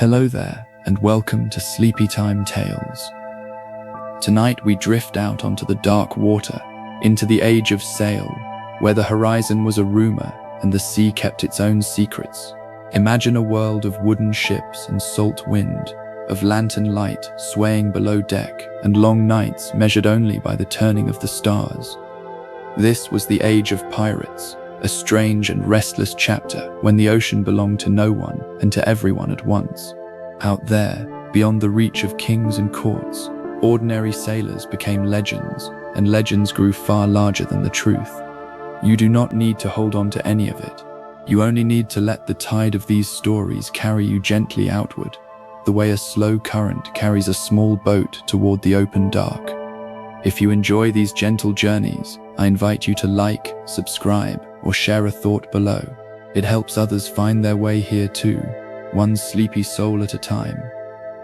Hello there, and welcome to Sleepy Time Tales. Tonight we drift out onto the dark water, into the age of sail, where the horizon was a rumor and the sea kept its own secrets. Imagine a world of wooden ships and salt wind, of lantern light swaying below deck, and long nights measured only by the turning of the stars. This was the age of pirates, a strange and restless chapter when the ocean belonged to no one and to everyone at once. Out there, beyond the reach of kings and courts, ordinary sailors became legends, and legends grew far larger than the truth. You do not need to hold on to any of it. You only need to let the tide of these stories carry you gently outward, the way a slow current carries a small boat toward the open dark. If you enjoy these gentle journeys, I invite you to like, subscribe, or share a thought below. It helps others find their way here too, one sleepy soul at a time.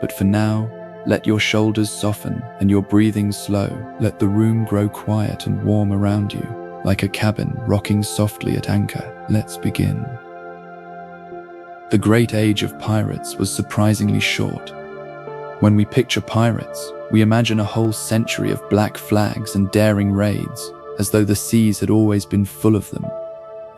But for now, let your shoulders soften and your breathing slow. Let the room grow quiet and warm around you, like a cabin rocking softly at anchor. Let's begin. The great age of pirates was surprisingly short. When we picture pirates, we imagine a whole century of black flags and daring raids, as though the seas had always been full of them.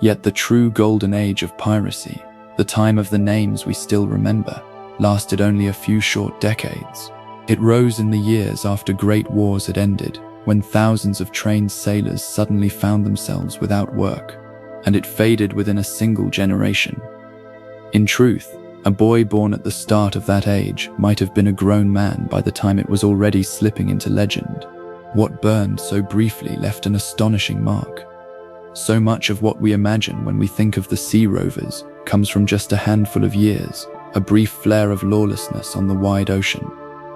Yet the true golden age of piracy, the time of the names we still remember, lasted only a few short decades. It rose in the years after great wars had ended, when thousands of trained sailors suddenly found themselves without work, and it faded within a single generation. In truth, a boy born at the start of that age might have been a grown man by the time it was already slipping into legend. What burned so briefly left an astonishing mark. So much of what we imagine when we think of the sea rovers comes from just a handful of years, a brief flare of lawlessness on the wide ocean.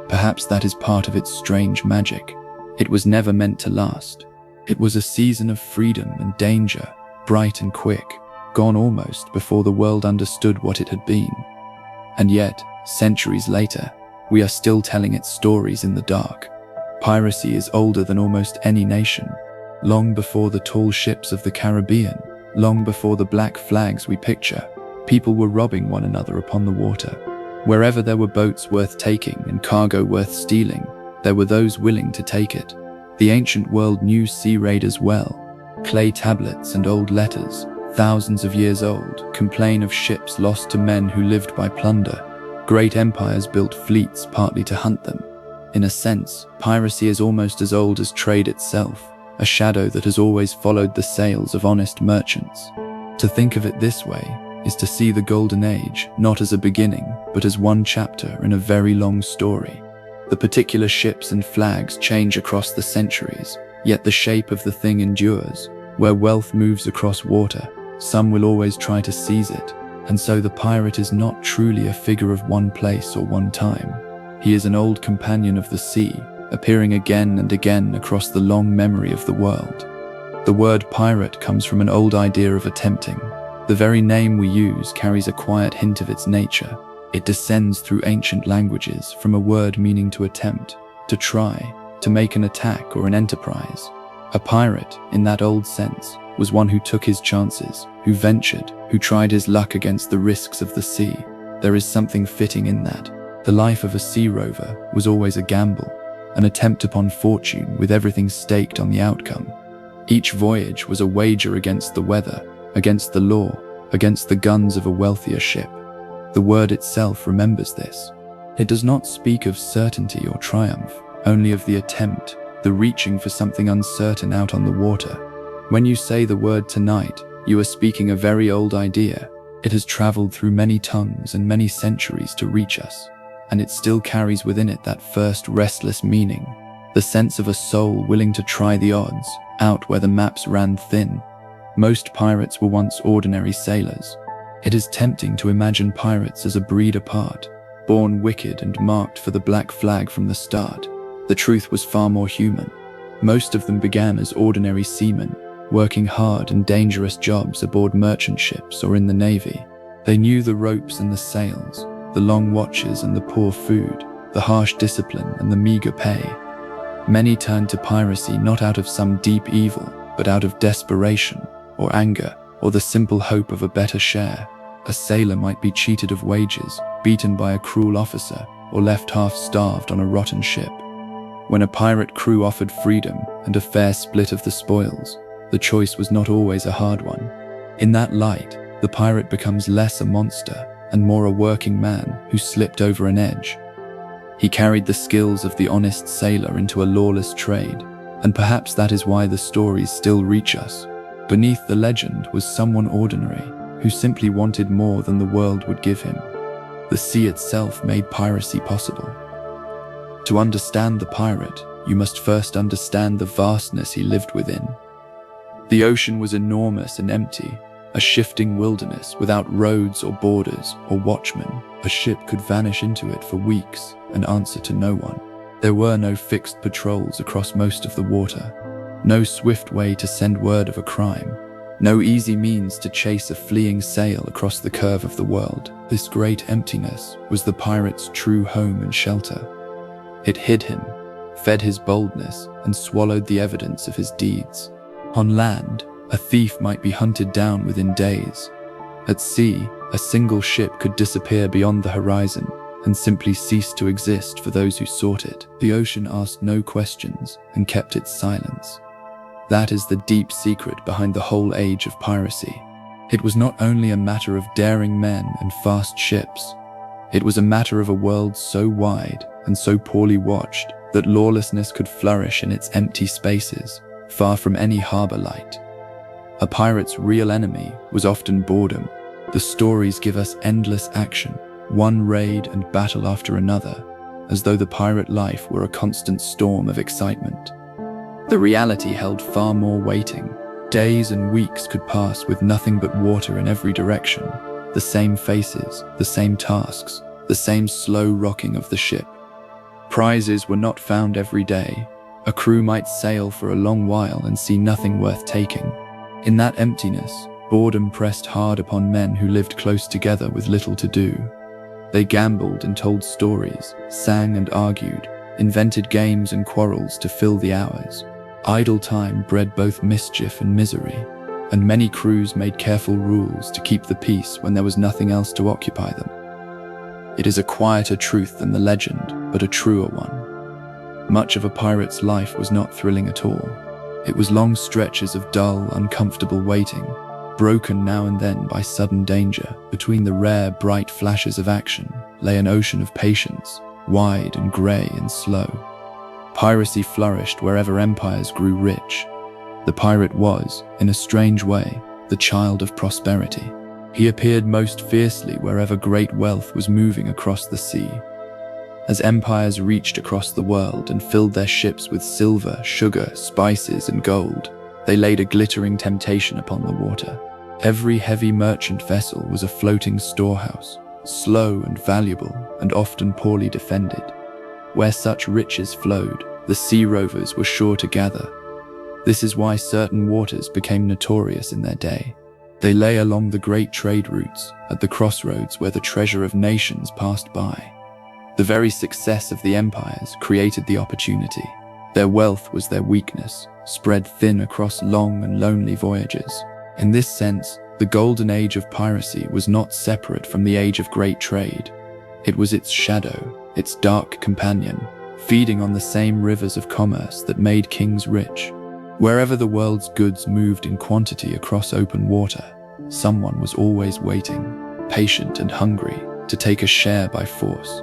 Perhaps that is part of its strange magic. It was never meant to last. It was a season of freedom and danger, bright and quick, gone almost before the world understood what it had been. And yet, centuries later, we are still telling its stories in the dark. Piracy is older than almost any nation. Long before the tall ships of the Caribbean, long before the black flags we picture, people were robbing one another upon the water. Wherever there were boats worth taking and cargo worth stealing, there were those willing to take it. The ancient world knew sea raiders well. Clay tablets and old letters, thousands of years old, complain of ships lost to men who lived by plunder. Great empires built fleets partly to hunt them. In a sense, piracy is almost as old as trade itself, a shadow that has always followed the sails of honest merchants. To think of it this way is to see the Golden Age not as a beginning, but as one chapter in a very long story. The particular ships and flags change across the centuries, yet the shape of the thing endures. Where wealth moves across water, some will always try to seize it, and so the pirate is not truly a figure of one place or one time. He is an old companion of the sea, appearing again and again across the long memory of the world. The word pirate comes from an old idea of attempting. The very name we use carries a quiet hint of its nature. It descends through ancient languages from a word meaning to attempt, to try, to make an attack or an enterprise. A pirate, in that old sense, was one who took his chances, who ventured, who tried his luck against the risks of the sea. There is something fitting in that. The life of a sea rover was always a gamble, an attempt upon fortune with everything staked on the outcome. Each voyage was a wager against the weather, against the law, against the guns of a wealthier ship. The word itself remembers this. It does not speak of certainty or triumph, only of the attempt, the reaching for something uncertain out on the water. When you say the word tonight, you are speaking a very old idea. It has traveled through many tongues and many centuries to reach us, and it still carries within it that first restless meaning, the sense of a soul willing to try the odds, out where the maps ran thin. Most pirates were once ordinary sailors. It is tempting to imagine pirates as a breed apart, born wicked and marked for the black flag from the start. The truth was far more human. Most of them began as ordinary seamen, working hard and dangerous jobs aboard merchant ships or in the navy. They knew the ropes and the sails, the long watches and the poor food, the harsh discipline and the meager pay. Many turned to piracy not out of some deep evil, but out of desperation, or anger, or the simple hope of a better share. A sailor might be cheated of wages, beaten by a cruel officer, or left half-starved on a rotten ship. When a pirate crew offered freedom and a fair split of the spoils, the choice was not always a hard one. In that light, the pirate becomes less a monster and more a working man who slipped over an edge. He carried the skills of the honest sailor into a lawless trade, and perhaps that is why the stories still reach us. Beneath the legend was someone ordinary who simply wanted more than the world would give him. The sea itself made piracy possible. To understand the pirate, you must first understand the vastness he lived within. The ocean was enormous and empty, a shifting wilderness without roads or borders or watchmen. A ship could vanish into it for weeks and answer to no one. There were no fixed patrols across most of the water, no swift way to send word of a crime, no easy means to chase a fleeing sail across the curve of the world. This great emptiness was the pirate's true home and shelter. It hid him, fed his boldness, and swallowed the evidence of his deeds. On land, a thief might be hunted down within days. At sea, a single ship could disappear beyond the horizon and simply cease to exist for those who sought it. The ocean asked no questions and kept its silence. That is the deep secret behind the whole age of piracy. It was not only a matter of daring men and fast ships. It was a matter of a world so wide and so poorly watched that lawlessness could flourish in its empty spaces, far from any harbor light. A pirate's real enemy was often boredom. The stories give us endless action, one raid and battle after another, as though the pirate life were a constant storm of excitement. The reality held far more waiting. Days and weeks could pass with nothing but water in every direction, the same faces, the same tasks, the same slow rocking of the ship. Prizes were not found every day. A crew might sail for a long while and see nothing worth taking. In that emptiness, boredom pressed hard upon men who lived close together with little to do. They gambled and told stories, sang and argued, invented games and quarrels to fill the hours. Idle time bred both mischief and misery, and many crews made careful rules to keep the peace when there was nothing else to occupy them. It is a quieter truth than the legend, but a truer one. Much of a pirate's life was not thrilling at all. It was long stretches of dull, uncomfortable waiting, broken now and then by sudden danger. Between the rare, bright flashes of action lay an ocean of patience, wide and grey and slow. Piracy flourished wherever empires grew rich. The pirate was, in a strange way, the child of prosperity. He appeared most fiercely wherever great wealth was moving across the sea. As empires reached across the world and filled their ships with silver, sugar, spices, and gold, they laid a glittering temptation upon the water. Every heavy merchant vessel was a floating storehouse, slow and valuable, and often poorly defended. Where such riches flowed, the sea rovers were sure to gather. This is why certain waters became notorious in their day. They lay along the great trade routes, at the crossroads where the treasure of nations passed by. The very success of the empires created the opportunity. Their wealth was their weakness, spread thin across long and lonely voyages. In this sense, the golden age of piracy was not separate from the age of great trade. It was its shadow, its dark companion, feeding on the same rivers of commerce that made kings rich. Wherever the world's goods moved in quantity across open water, someone was always waiting, patient and hungry, to take a share by force.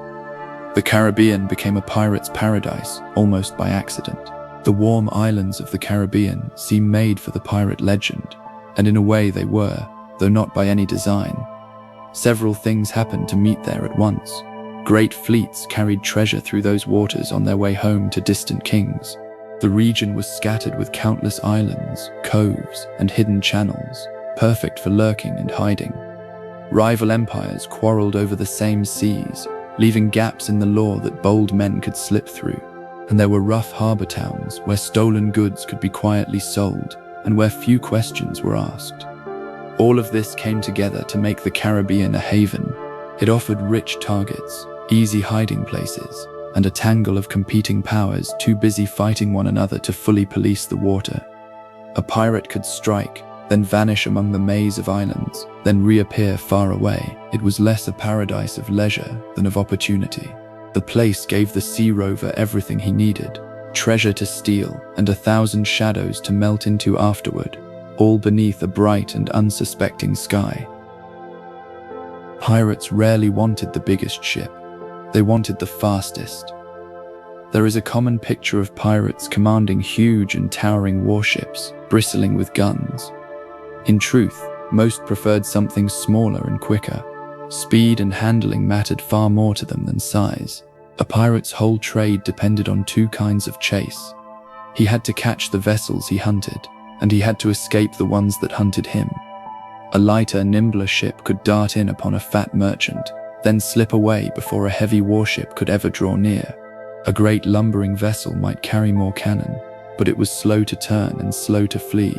The Caribbean became a pirate's paradise, almost by accident. The warm islands of the Caribbean seem made for the pirate legend, and in a way they were, though not by any design. Several things happened to meet there at once. Great fleets carried treasure through those waters on their way home to distant kings. The region was scattered with countless islands, coves, and hidden channels, perfect for lurking and hiding. Rival empires quarreled over the same seas, leaving gaps in the law that bold men could slip through. And there were rough harbor towns where stolen goods could be quietly sold and where few questions were asked. All of this came together to make the Caribbean a haven. It offered rich targets, easy hiding places, and a tangle of competing powers too busy fighting one another to fully police the water. A pirate could strike, then vanish among the maze of islands, then reappear far away. It was less a paradise of leisure than of opportunity. The place gave the sea rover everything he needed: treasure to steal and 1,000 shadows to melt into afterward, all beneath a bright and unsuspecting sky. Pirates rarely wanted the biggest ship. They wanted the fastest. There is a common picture of pirates commanding huge and towering warships, bristling with guns. In truth, most preferred something smaller and quicker. Speed and handling mattered far more to them than size. A pirate's whole trade depended on two kinds of chase. He had to catch the vessels he hunted, and he had to escape the ones that hunted him. A lighter, nimbler ship could dart in upon a fat merchant, then slip away before a heavy warship could ever draw near. A great lumbering vessel might carry more cannon, but it was slow to turn and slow to flee.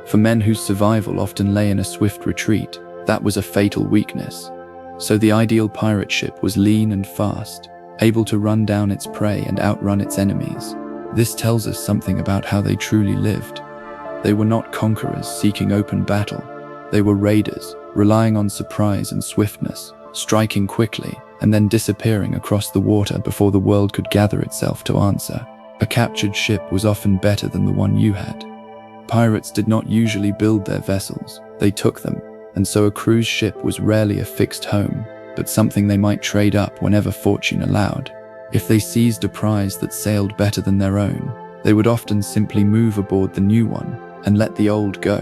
For men whose survival often lay in a swift retreat, that was a fatal weakness. So the ideal pirate ship was lean and fast, able to run down its prey and outrun its enemies. This tells us something about how they truly lived. They were not conquerors seeking open battle. They were raiders, relying on surprise and swiftness, striking quickly and then disappearing across the water before the world could gather itself to answer. A captured ship was often better than the one you had. Pirates did not usually build their vessels, they took them, and so a cruise ship was rarely a fixed home, but something they might trade up whenever fortune allowed. If they seized a prize that sailed better than their own, they would often simply move aboard the new one and let the old go.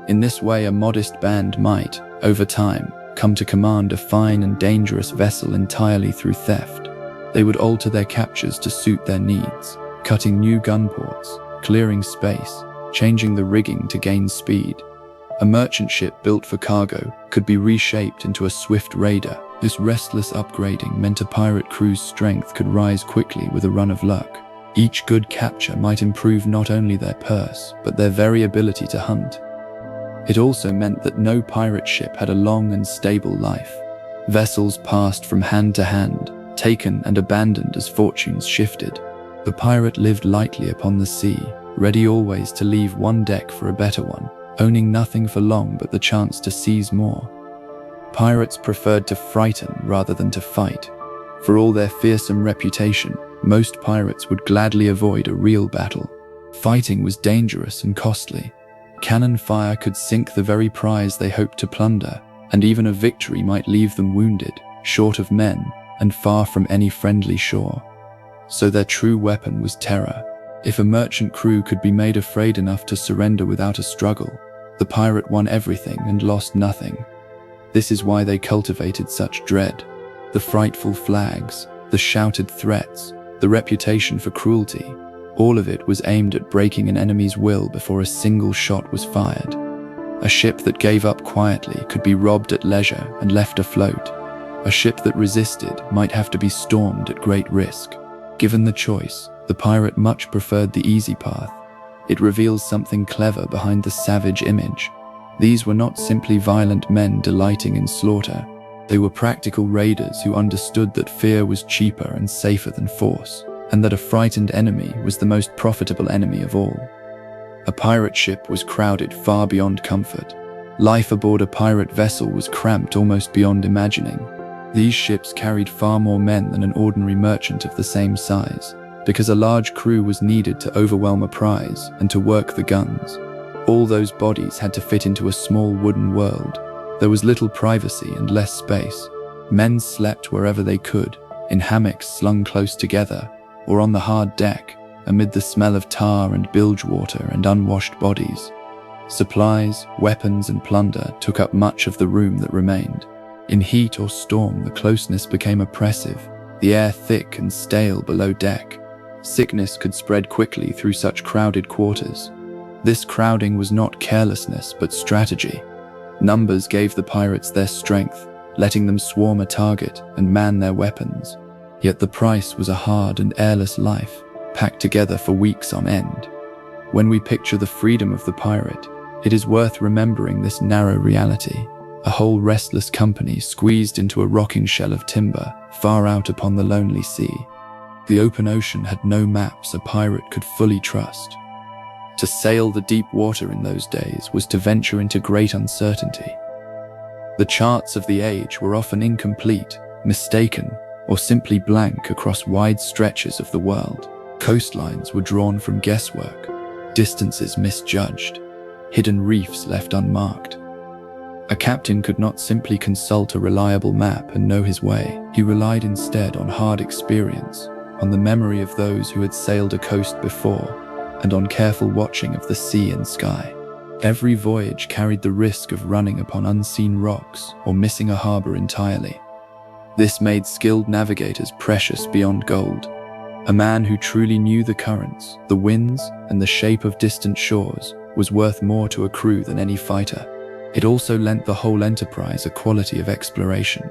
In this way, a modest band might, over time, come to command a fine and dangerous vessel entirely through theft. They would alter their captures to suit their needs, cutting new gun ports, clearing space, changing the rigging to gain speed. A merchant ship built for cargo could be reshaped into a swift raider. This restless upgrading meant a pirate crew's strength could rise quickly with a run of luck. Each good capture might improve not only their purse, but their very ability to hunt. It also meant that no pirate ship had a long and stable life. Vessels passed from hand to hand, taken and abandoned as fortunes shifted. The pirate lived lightly upon the sea, ready always to leave one deck for a better one, owning nothing for long but the chance to seize more. Pirates preferred to frighten rather than to fight. For all their fearsome reputation, most pirates would gladly avoid a real battle. Fighting was dangerous and costly. Cannon fire could sink the very prize they hoped to plunder, and even a victory might leave them wounded, short of men, and far from any friendly shore. So their true weapon was terror. If a merchant crew could be made afraid enough to surrender without a struggle, the pirate won everything and lost nothing. This is why they cultivated such dread. The frightful flags, the shouted threats, the reputation for cruelty, all of it was aimed at breaking an enemy's will before a single shot was fired. A ship that gave up quietly could be robbed at leisure and left afloat. A ship that resisted might have to be stormed at great risk. Given the choice, the pirate much preferred the easy path. It reveals something clever behind the savage image. These were not simply violent men delighting in slaughter. They were practical raiders who understood that fear was cheaper and safer than force, and that a frightened enemy was the most profitable enemy of all. A pirate ship was crowded far beyond comfort. Life aboard a pirate vessel was cramped almost beyond imagining. These ships carried far more men than an ordinary merchant of the same size, because a large crew was needed to overwhelm a prize and to work the guns. All those bodies had to fit into a small wooden world. There was little privacy and less space. Men slept wherever they could, in hammocks slung close together, or on the hard deck, amid the smell of tar and bilge water and unwashed bodies. Supplies, weapons, and plunder took up much of the room that remained. In heat or storm, the closeness became oppressive, the air thick and stale below deck. Sickness could spread quickly through such crowded quarters. This crowding was not carelessness, but strategy. Numbers gave the pirates their strength, letting them swarm a target and man their weapons. Yet the price was a hard and airless life, packed together for weeks on end. When we picture the freedom of the pirate, it is worth remembering this narrow reality. A whole restless company squeezed into a rocking shell of timber, far out upon the lonely sea. The open ocean had no maps a pirate could fully trust. To sail the deep water in those days was to venture into great uncertainty. The charts of the age were often incomplete, mistaken, or simply blank across wide stretches of the world. Coastlines were drawn from guesswork, distances misjudged, hidden reefs left unmarked. A captain could not simply consult a reliable map and know his way. He relied instead on hard experience, on the memory of those who had sailed a coast before, and on careful watching of the sea and sky. Every voyage carried the risk of running upon unseen rocks or missing a harbor entirely. This made skilled navigators precious beyond gold. A man who truly knew the currents, the winds, and the shape of distant shores was worth more to a crew than any fighter. It also lent the whole enterprise a quality of exploration.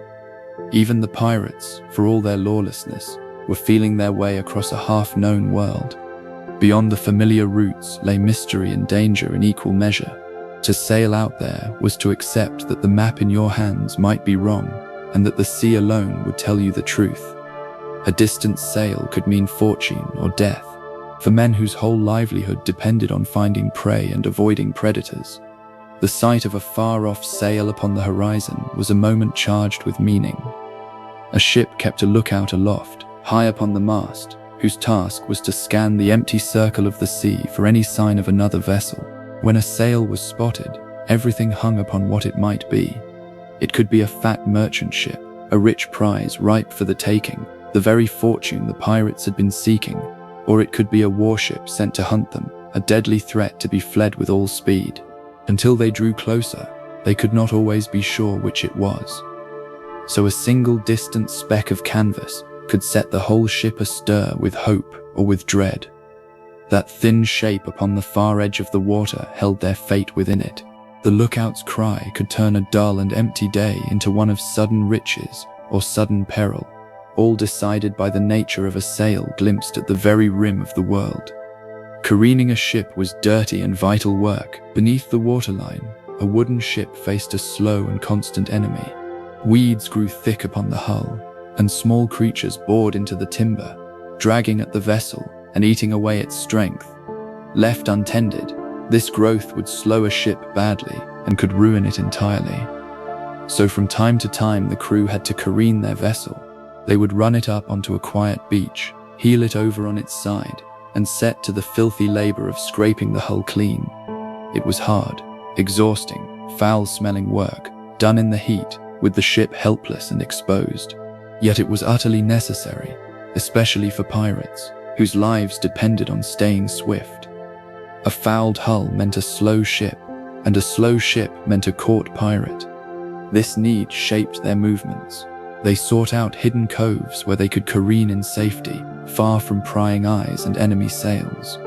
Even the pirates, for all their lawlessness, were feeling their way across a half-known world. Beyond the familiar routes lay mystery and danger in equal measure. To sail out there was to accept that the map in your hands might be wrong, and that the sea alone would tell you the truth. A distant sail could mean fortune or death, for men whose whole livelihood depended on finding prey and avoiding predators. The sight of a far-off sail upon the horizon was a moment charged with meaning. A ship kept a lookout aloft, high upon the mast, whose task was to scan the empty circle of the sea for any sign of another vessel. When a sail was spotted, everything hung upon what it might be. It could be a fat merchant ship, a rich prize ripe for the taking, the very fortune the pirates had been seeking, or it could be a warship sent to hunt them, a deadly threat to be fled with all speed. Until they drew closer, they could not always be sure which it was. So a single distant speck of canvas could set the whole ship astir with hope or with dread. That thin shape upon the far edge of the water held their fate within it. The lookout's cry could turn a dull and empty day into one of sudden riches or sudden peril, all decided by the nature of a sail glimpsed at the very rim of the world. Careening a ship was dirty and vital work. Beneath the waterline, a wooden ship faced a slow and constant enemy. Weeds grew thick upon the hull, and small creatures bored into the timber, dragging at the vessel and eating away its strength. Left untended, this growth would slow a ship badly and could ruin it entirely. So from time to time the crew had to careen their vessel. They would run it up onto a quiet beach, heel it over on its side, and set to the filthy labor of scraping the hull clean. It was hard, exhausting, foul-smelling work, done in the heat, with the ship helpless and exposed. Yet it was utterly necessary, especially for pirates, whose lives depended on staying swift. A fouled hull meant a slow ship, and a slow ship meant a caught pirate. This need shaped their movements. They sought out hidden coves where they could careen in safety, far from prying eyes and enemy sails.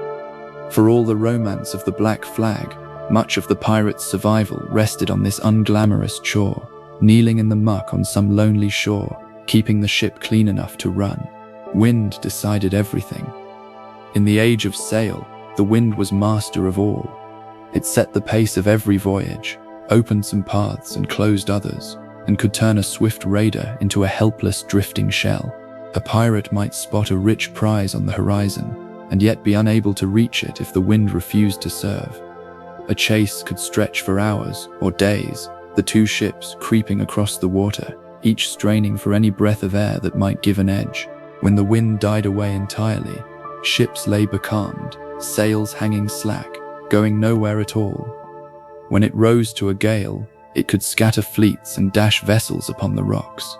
For all the romance of the Black Flag, much of the pirates' survival rested on this unglamorous chore, kneeling in the muck on some lonely shore, keeping the ship clean enough to run. Wind decided everything. In the age of sail, the wind was master of all. It set the pace of every voyage, opened some paths and closed others, and could turn a swift raider into a helpless drifting shell. A pirate might spot a rich prize on the horizon, and yet be unable to reach it if the wind refused to serve. A chase could stretch for hours or days, the two ships creeping across the water, each straining for any breath of air that might give an edge. When the wind died away entirely, ships lay becalmed, sails hanging slack, going nowhere at all. When it rose to a gale, it could scatter fleets and dash vessels upon the rocks.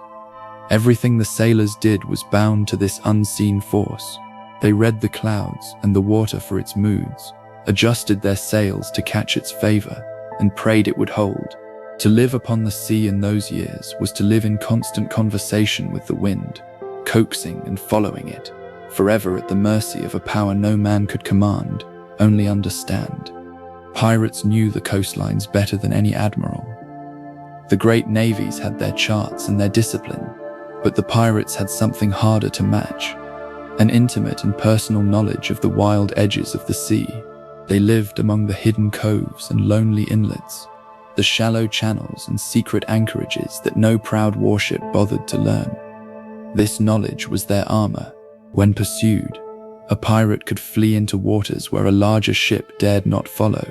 Everything the sailors did was bound to this unseen force. They read the clouds and the water for its moods, adjusted their sails to catch its favor, and prayed it would hold. To live upon the sea in those years was to live in constant conversation with the wind, coaxing and following it, forever at the mercy of a power no man could command, only understand. Pirates knew the coastlines better than any admiral. The great navies had their charts and their discipline, but the pirates had something harder to match, an intimate and personal knowledge of the wild edges of the sea. They lived among the hidden coves and lonely inlets, the shallow channels and secret anchorages that no proud warship bothered to learn. This knowledge was their armor. When pursued, A pirate could flee into waters where a larger ship dared not follow,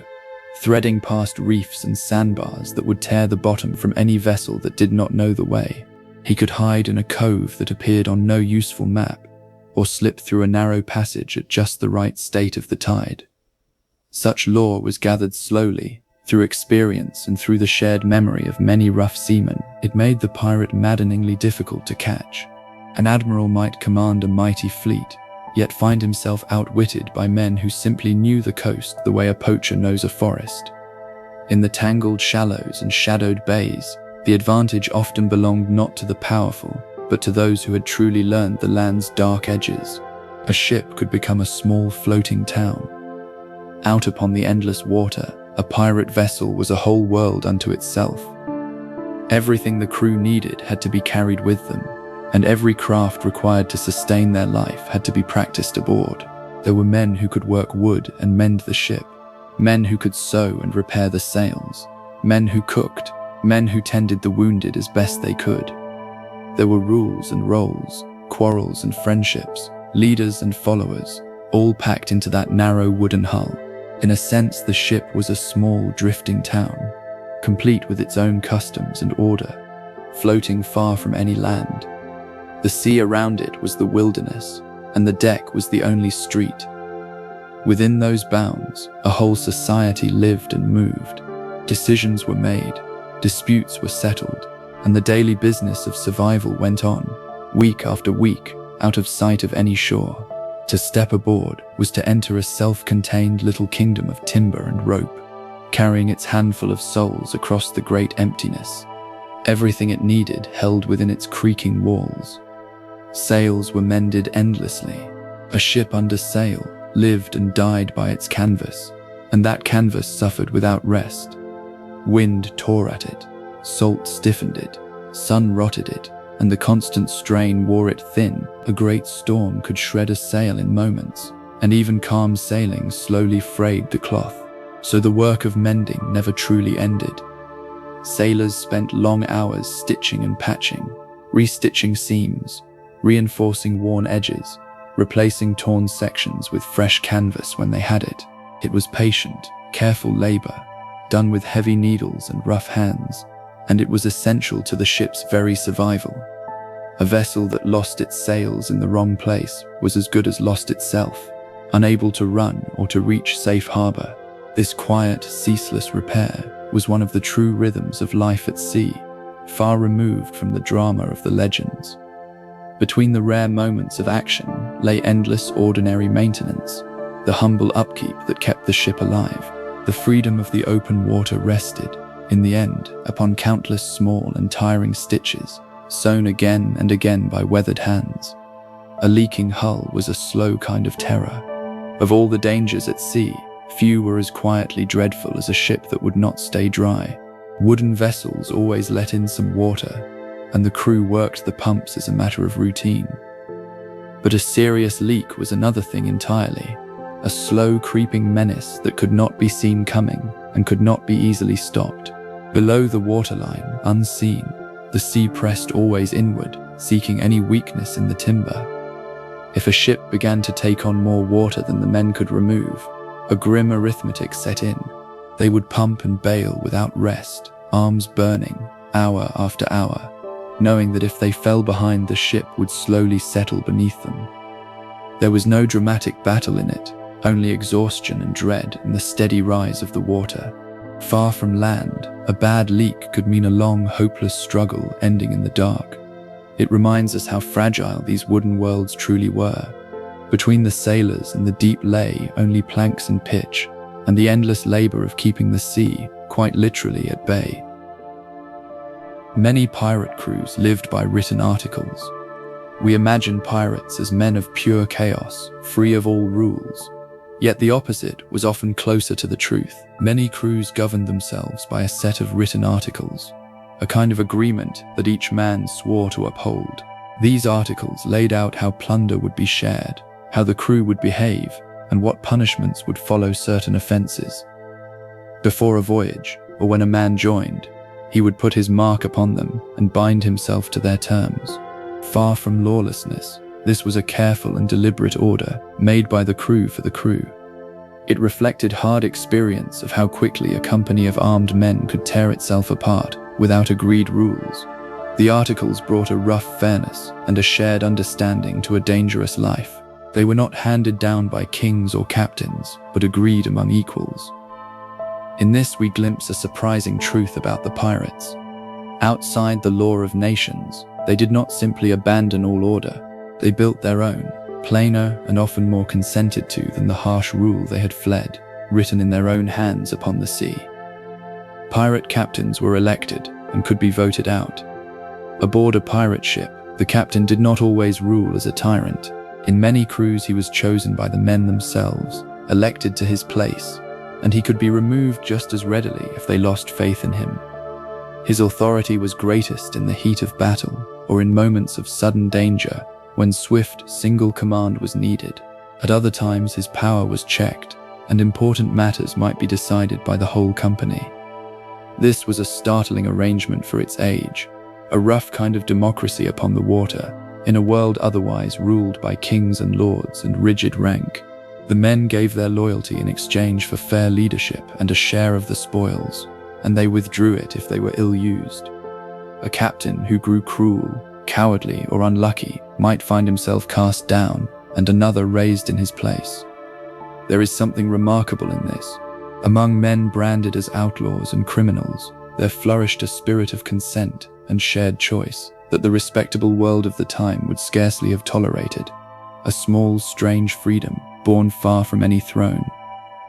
threading past reefs and sandbars that would tear the bottom from any vessel that did not know the way. He could hide in a cove that appeared on no useful map, or slip through a narrow passage at just the right state of the tide. Such lore was gathered slowly, through experience and through the shared memory of many rough seamen. It made the pirate maddeningly difficult to catch. An admiral might command a mighty fleet, yet find himself outwitted by men who simply knew the coast the way a poacher knows a forest. In the tangled shallows and shadowed bays, the advantage often belonged not to the powerful, but to those who had truly learned the land's dark edges. A ship could become a small floating town. Out upon the endless water, a pirate vessel was a whole world unto itself. Everything the crew needed had to be carried with them, and every craft required to sustain their life had to be practiced aboard. There were men who could work wood and mend the ship, men who could sew and repair the sails, men who cooked, men who tended the wounded as best they could. There were rules and roles, quarrels and friendships, leaders and followers, all packed into that narrow wooden hull. In a sense, the ship was a small, drifting town, complete with its own customs and order, floating far from any land. The sea around it was the wilderness, and the deck was the only street. Within those bounds, a whole society lived and moved. Decisions were made, disputes were settled, and the daily business of survival went on, week after week, out of sight of any shore. To step aboard was to enter a self-contained little kingdom of timber and rope, carrying its handful of souls across the great emptiness. Everything it needed held within its creaking walls. Sails were mended endlessly. A ship under sail lived and died by its canvas, and that canvas suffered without rest. Wind tore at it, salt stiffened it, sun rotted it, and the constant strain wore it thin. A great storm could shred a sail in moments, and even calm sailing slowly frayed the cloth, so the work of mending never truly ended. Sailors spent long hours stitching and patching, restitching seams, reinforcing worn edges, replacing torn sections with fresh canvas when they had it. It was patient, careful labor, done with heavy needles and rough hands, and it was essential to the ship's very survival. A vessel that lost its sails in the wrong place was as good as lost itself, unable to run or to reach safe harbor. This quiet, ceaseless repair was one of the true rhythms of life at sea, far removed from the drama of the legends. Between the rare moments of action lay endless ordinary maintenance, the humble upkeep that kept the ship alive. The freedom of the open water rested, in the end, upon countless small and tiring stitches, sewn again and again by weathered hands. A leaking hull was a slow kind of terror. Of all the dangers at sea, few were as quietly dreadful as a ship that would not stay dry. Wooden vessels always let in some water, and the crew worked the pumps as a matter of routine. But a serious leak was another thing entirely, a slow creeping menace that could not be seen coming and could not be easily stopped. Below the waterline, unseen, the sea pressed always inward, seeking any weakness in the timber. If a ship began to take on more water than the men could remove, a grim arithmetic set in. They would pump and bail without rest, arms burning, hour after hour, knowing that if they fell behind, the ship would slowly settle beneath them. There was no dramatic battle in it, only exhaustion and dread and the steady rise of the water. Far from land, a bad leak could mean a long, hopeless struggle ending in the dark. It reminds us how fragile these wooden worlds truly were. Between the sailors and the deep lay only planks and pitch, and the endless labor of keeping the sea, quite literally, at bay. Many pirate crews lived by written articles. We imagine pirates as men of pure chaos, free of all rules. Yet the opposite was often closer to the truth. Many crews governed themselves by a set of written articles, a kind of agreement that each man swore to uphold. These articles laid out how plunder would be shared, how the crew would behave, and what punishments would follow certain offenses. Before a voyage, or when a man joined, he would put his mark upon them and bind himself to their terms. Far from lawlessness, This was a careful and deliberate order made by the crew for the crew. It reflected hard experience of how quickly a company of armed men could tear itself apart without agreed rules. The articles brought a rough fairness and a shared understanding to a dangerous life. They were not handed down by kings or captains, but agreed among equals. In this we glimpse a surprising truth about the pirates. Outside the law of nations, they did not simply abandon all order. They built their own, plainer and often more consented to than the harsh rule they had fled, written in their own hands upon the sea. Pirate captains were elected and could be voted out. Aboard a pirate ship, the captain did not always rule as a tyrant. In many crews he was chosen by the men themselves, elected to his place, and he could be removed just as readily if they lost faith in him. His authority was greatest in the heat of battle or in moments of sudden danger when swift, single command was needed. At other times his power was checked, and important matters might be decided by the whole company. This was a startling arrangement for its age, a rough kind of democracy upon the water, in a world otherwise ruled by kings and lords and rigid rank. The men gave their loyalty in exchange for fair leadership and a share of the spoils, and they withdrew it if they were ill-used. A captain who grew cruel, cowardly, or unlucky might find himself cast down and another raised in his place. There is something remarkable in this. Among men branded as outlaws and criminals, there flourished a spirit of consent and shared choice that the respectable world of the time would scarcely have tolerated. A small, strange freedom, born far from any throne.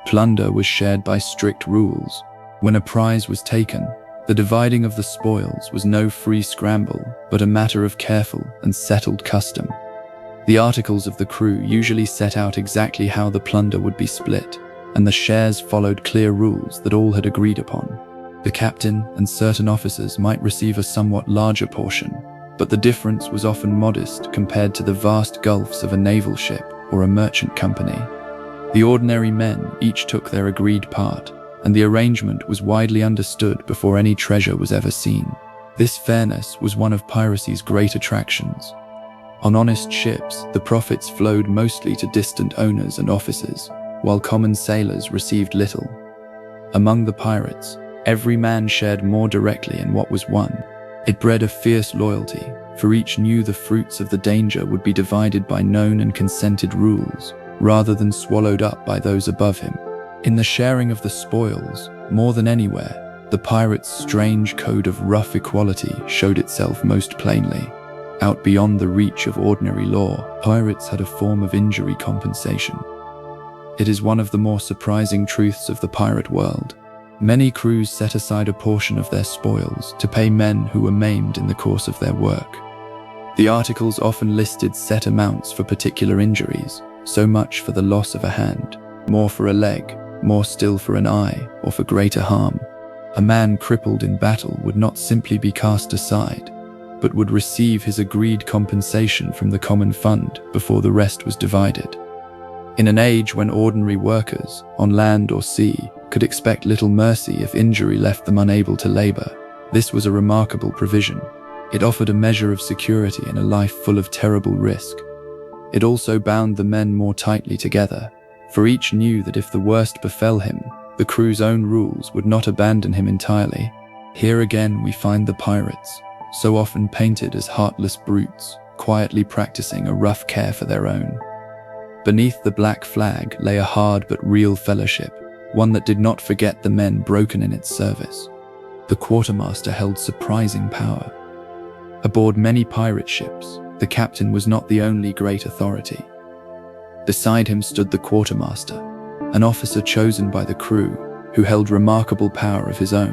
Plunder was shared by strict rules. When a prize was taken, the dividing of the spoils was no free scramble, but a matter of careful and settled custom. The articles of the crew usually set out exactly how the plunder would be split, and the shares followed clear rules that all had agreed upon. The captain and certain officers might receive a somewhat larger portion, but the difference was often modest compared to the vast gulfs of a naval ship or a merchant company. The ordinary men each took their agreed part, and the arrangement was widely understood before any treasure was ever seen. This fairness was one of piracy's great attractions. On honest ships, the profits flowed mostly to distant owners and officers, while common sailors received little. Among the pirates, every man shared more directly in what was won. It bred a fierce loyalty, for each knew the fruits of the danger would be divided by known and consented rules, rather than swallowed up by those above him. In the sharing of the spoils, more than anywhere, the pirates' strange code of rough equality showed itself most plainly. Out beyond the reach of ordinary law, pirates had a form of injury compensation. It is one of the more surprising truths of the pirate world. Many crews set aside a portion of their spoils to pay men who were maimed in the course of their work. The articles often listed set amounts for particular injuries, so much for the loss of a hand, more for a leg, more still for an eye, or for greater harm. A man crippled in battle would not simply be cast aside, but would receive his agreed compensation from the common fund before the rest was divided. In an age when ordinary workers, on land or sea, could expect little mercy if injury left them unable to labor, this was a remarkable provision. It offered a measure of security in a life full of terrible risk. It also bound the men more tightly together, for each knew that if the worst befell him, the crew's own rules would not abandon him entirely. Here again we find the pirates, so often painted as heartless brutes, quietly practicing a rough care for their own. Beneath the black flag lay a hard but real fellowship, one that did not forget the men broken in its service. The quartermaster held surprising power. Aboard many pirate ships, the captain was not the only great authority. Beside him stood the quartermaster, an officer chosen by the crew who held remarkable power of his own.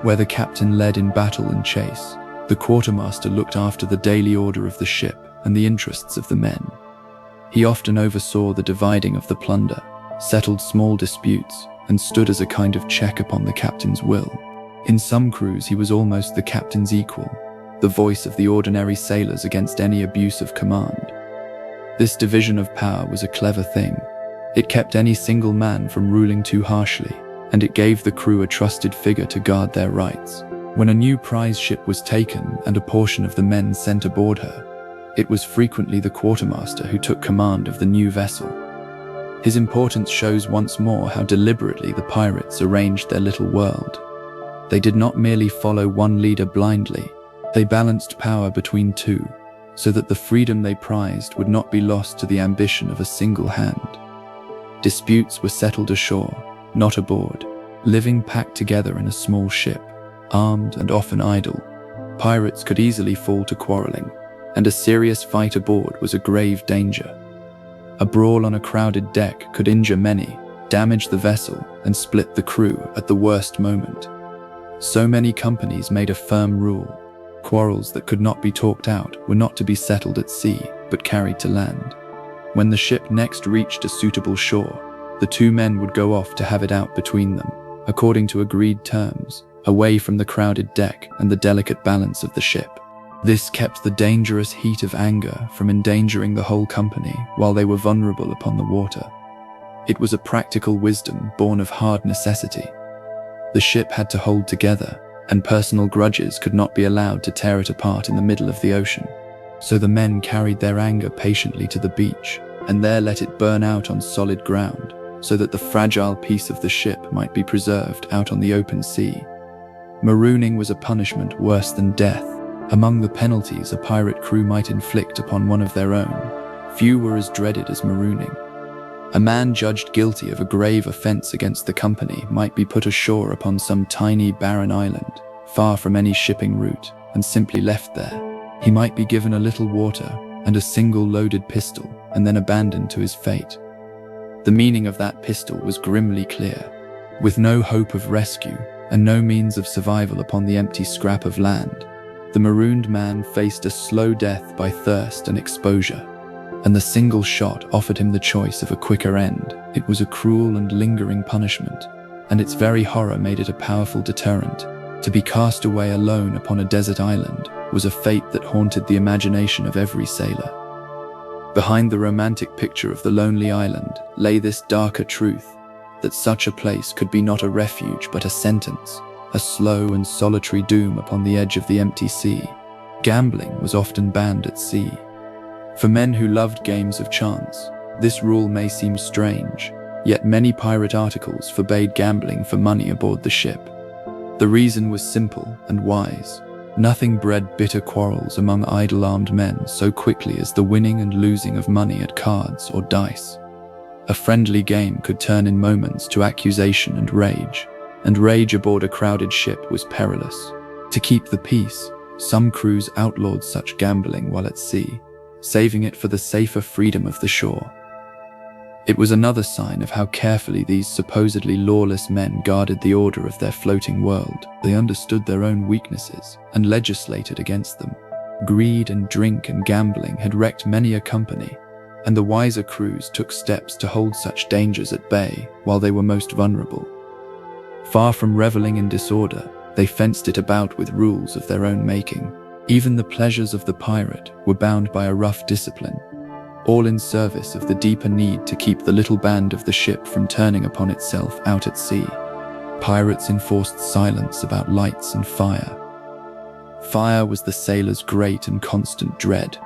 Where the captain led in battle and chase, the quartermaster looked after the daily order of the ship and the interests of the men. He often oversaw the dividing of the plunder, settled small disputes, and stood as a kind of check upon the captain's will. In some crews he was almost the captain's equal, the voice of the ordinary sailors against any abuse of command. This division of power was a clever thing. It kept any single man from ruling too harshly, and it gave the crew a trusted figure to guard their rights. When a new prize ship was taken and a portion of the men sent aboard her, it was frequently the quartermaster who took command of the new vessel. His importance shows once more how deliberately the pirates arranged their little world. They did not merely follow one leader blindly, they balanced power between two, so that the freedom they prized would not be lost to the ambition of a single hand. Disputes were settled ashore, not aboard, living packed together in a small ship, armed and often idle. Pirates could easily fall to quarreling, and a serious fight aboard was a grave danger. A brawl on a crowded deck could injure many, damage the vessel, and split the crew at the worst moment. So many companies made a firm rule: quarrels that could not be talked out were not to be settled at sea, but carried to land. When the ship next reached a suitable shore, the two men would go off to have it out between them, according to agreed terms, away from the crowded deck and the delicate balance of the ship. This kept the dangerous heat of anger from endangering the whole company while they were vulnerable upon the water. It was a practical wisdom born of hard necessity. The ship had to hold together, and personal grudges could not be allowed to tear it apart in the middle of the ocean. So the men carried their anger patiently to the beach, and there let it burn out on solid ground, so that the fragile piece of the ship might be preserved out on the open sea. Marooning was a punishment worse than death. Among the penalties a pirate crew might inflict upon one of their own, few were as dreaded as marooning. A man judged guilty of a grave offense against the company might be put ashore upon some tiny barren island, far from any shipping route, and simply left there. He might be given a little water and a single loaded pistol, and then abandoned to his fate. The meaning of that pistol was grimly clear. With no hope of rescue, and no means of survival upon the empty scrap of land, the marooned man faced a slow death by thirst and exposure, and the single shot offered him the choice of a quicker end. It was a cruel and lingering punishment, and its very horror made it a powerful deterrent. To be cast away alone upon a desert island was a fate that haunted the imagination of every sailor. Behind the romantic picture of the lonely island lay this darker truth, that such a place could be not a refuge but a sentence, a slow and solitary doom upon the edge of the empty sea. Gambling was often banned at sea. For men who loved games of chance, this rule may seem strange, yet many pirate articles forbade gambling for money aboard the ship. The reason was simple and wise. Nothing bred bitter quarrels among idle-armed men so quickly as the winning and losing of money at cards or dice. A friendly game could turn in moments to accusation and rage aboard a crowded ship was perilous. To keep the peace, some crews outlawed such gambling while at sea, saving it for the safer freedom of the shore. It was another sign of how carefully these supposedly lawless men guarded the order of their floating world. They understood their own weaknesses and legislated against them. Greed and drink and gambling had wrecked many a company, and the wiser crews took steps to hold such dangers at bay while they were most vulnerable. Far from reveling in disorder, they fenced it about with rules of their own making. Even the pleasures of the pirate were bound by a rough discipline, all in service of the deeper need to keep the little band of the ship from turning upon itself out at sea. Pirates enforced silence about lights and fire. Fire was the sailor's great and constant dread.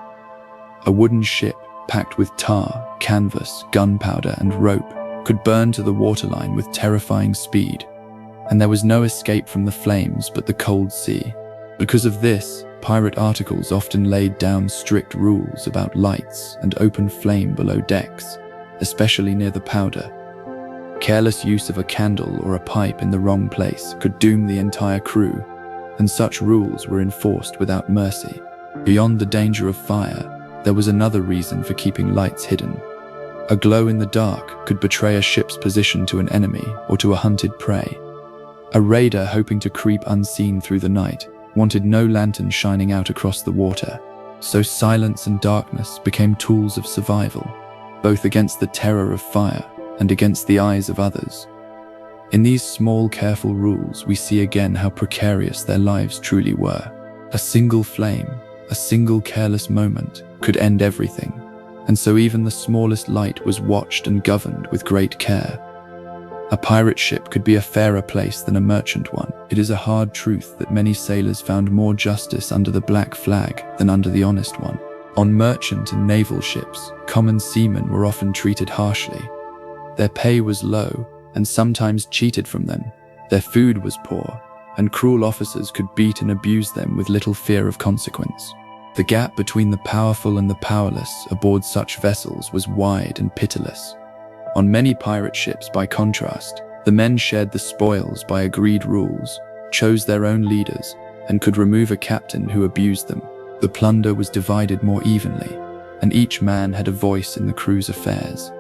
A wooden ship packed with tar, canvas, gunpowder, and rope could burn to the waterline with terrifying speed, and there was no escape from the flames but the cold sea. Because of this, pirate articles often laid down strict rules about lights and open flame below decks, especially near the powder. Careless use of a candle or a pipe in the wrong place could doom the entire crew, and such rules were enforced without mercy. Beyond the danger of fire, there was another reason for keeping lights hidden. A glow in the dark could betray a ship's position to an enemy or to a hunted prey. A raider hoping to creep unseen through the night wanted no lantern shining out across the water, so silence and darkness became tools of survival, both against the terror of fire and against the eyes of others. In these small, careful rules, we see again how precarious their lives truly were. A single flame, a single careless moment could end everything, and so even the smallest light was watched and governed with great care. A pirate ship could be a fairer place than a merchant one. It is a hard truth that many sailors found more justice under the black flag than under the honest one. On merchant and naval ships, common seamen were often treated harshly. Their pay was low and sometimes cheated from them. Their food was poor, and cruel officers could beat and abuse them with little fear of consequence. The gap between the powerful and the powerless aboard such vessels was wide and pitiless. On many pirate ships, by contrast, the men shared the spoils by agreed rules, chose their own leaders, and could remove a captain who abused them. The plunder was divided more evenly, and each man had a voice in the crew's affairs.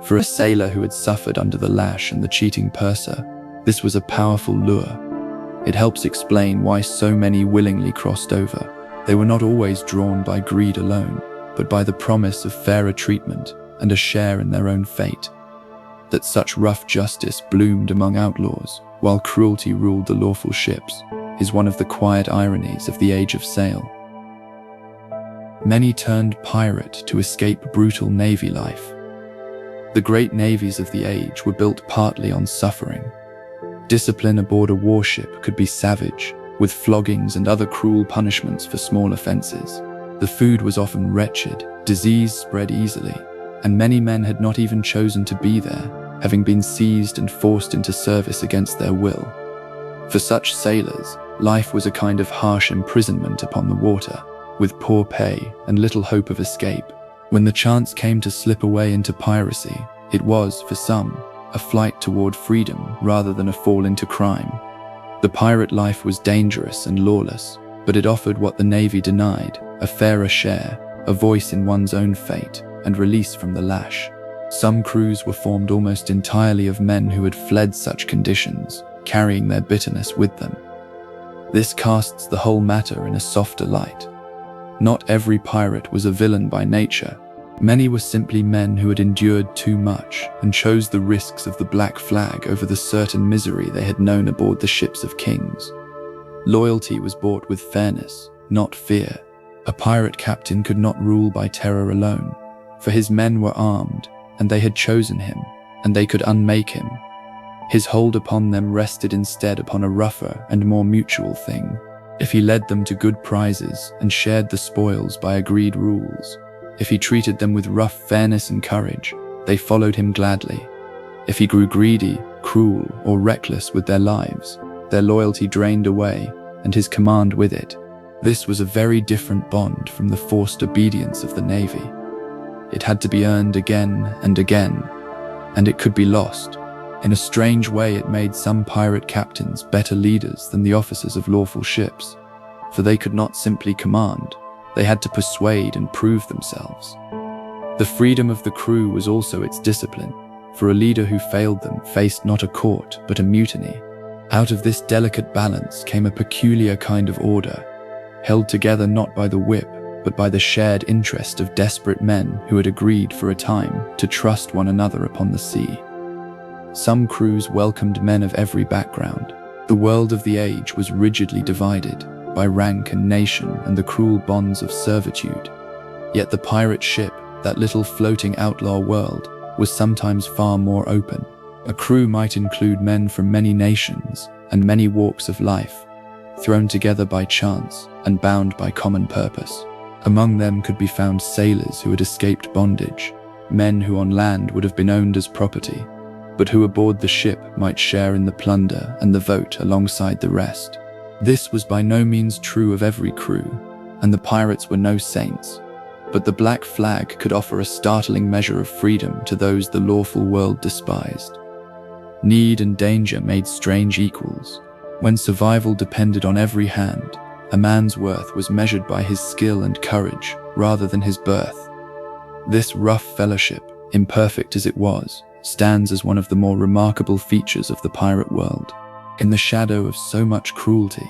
For a sailor who had suffered under the lash and the cheating purser, this was a powerful lure. It helps explain why so many willingly crossed over. They were not always drawn by greed alone, but by the promise of fairer treatment and a share in their own fate. That such rough justice bloomed among outlaws, while cruelty ruled the lawful ships, is one of the quiet ironies of the age of sail. Many turned pirate to escape brutal navy life. The great navies of the age were built partly on suffering. Discipline aboard a warship could be savage, with floggings and other cruel punishments for small offenses. The food was often wretched, disease spread easily, and many men had not even chosen to be there, having been seized and forced into service against their will. For such sailors, life was a kind of harsh imprisonment upon the water, with poor pay and little hope of escape. When the chance came to slip away into piracy, it was, for some, a flight toward freedom rather than a fall into crime. The pirate life was dangerous and lawless, but it offered what the Navy denied: a fairer share, a voice in one's own fate, and release from the lash. Some crews were formed almost entirely of men who had fled such conditions, carrying their bitterness with them. This casts the whole matter in a softer light. Not every pirate was a villain by nature. Many were simply men who had endured too much and chose the risks of the black flag over the certain misery they had known aboard the ships of kings. Loyalty was bought with fairness, not fear. A pirate captain could not rule by terror alone, for his men were armed, and they had chosen him, and they could unmake him. His hold upon them rested instead upon a rougher and more mutual thing. If he led them to good prizes and shared the spoils by agreed rules, if he treated them with rough fairness and courage, they followed him gladly. If he grew greedy, cruel, or reckless with their lives, their loyalty drained away, and his command with it. This was a very different bond from the forced obedience of the Navy. It had to be earned again and again, and it could be lost. In a strange way, it made some pirate captains better leaders than the officers of lawful ships, for they could not simply command, they had to persuade and prove themselves. The freedom of the crew was also its discipline, for a leader who failed them faced not a court but a mutiny. Out of this delicate balance came a peculiar kind of order, held together not by the whip, but by the shared interest of desperate men who had agreed for a time to trust one another upon the sea. Some crews welcomed men of every background. The world of the age was rigidly divided by rank and nation and the cruel bonds of servitude. Yet the pirate ship, that little floating outlaw world, was sometimes far more open. A crew might include men from many nations and many walks of life, thrown together by chance and bound by common purpose. Among them could be found sailors who had escaped bondage, men who on land would have been owned as property, but who aboard the ship might share in the plunder and the vote alongside the rest. This was by no means true of every crew, and the pirates were no saints, but the black flag could offer a startling measure of freedom to those the lawful world despised. Need and danger made strange equals. When survival depended on every hand, a man's worth was measured by his skill and courage rather than his birth. This rough fellowship, imperfect as it was, stands as one of the more remarkable features of the pirate world. In the shadow of so much cruelty,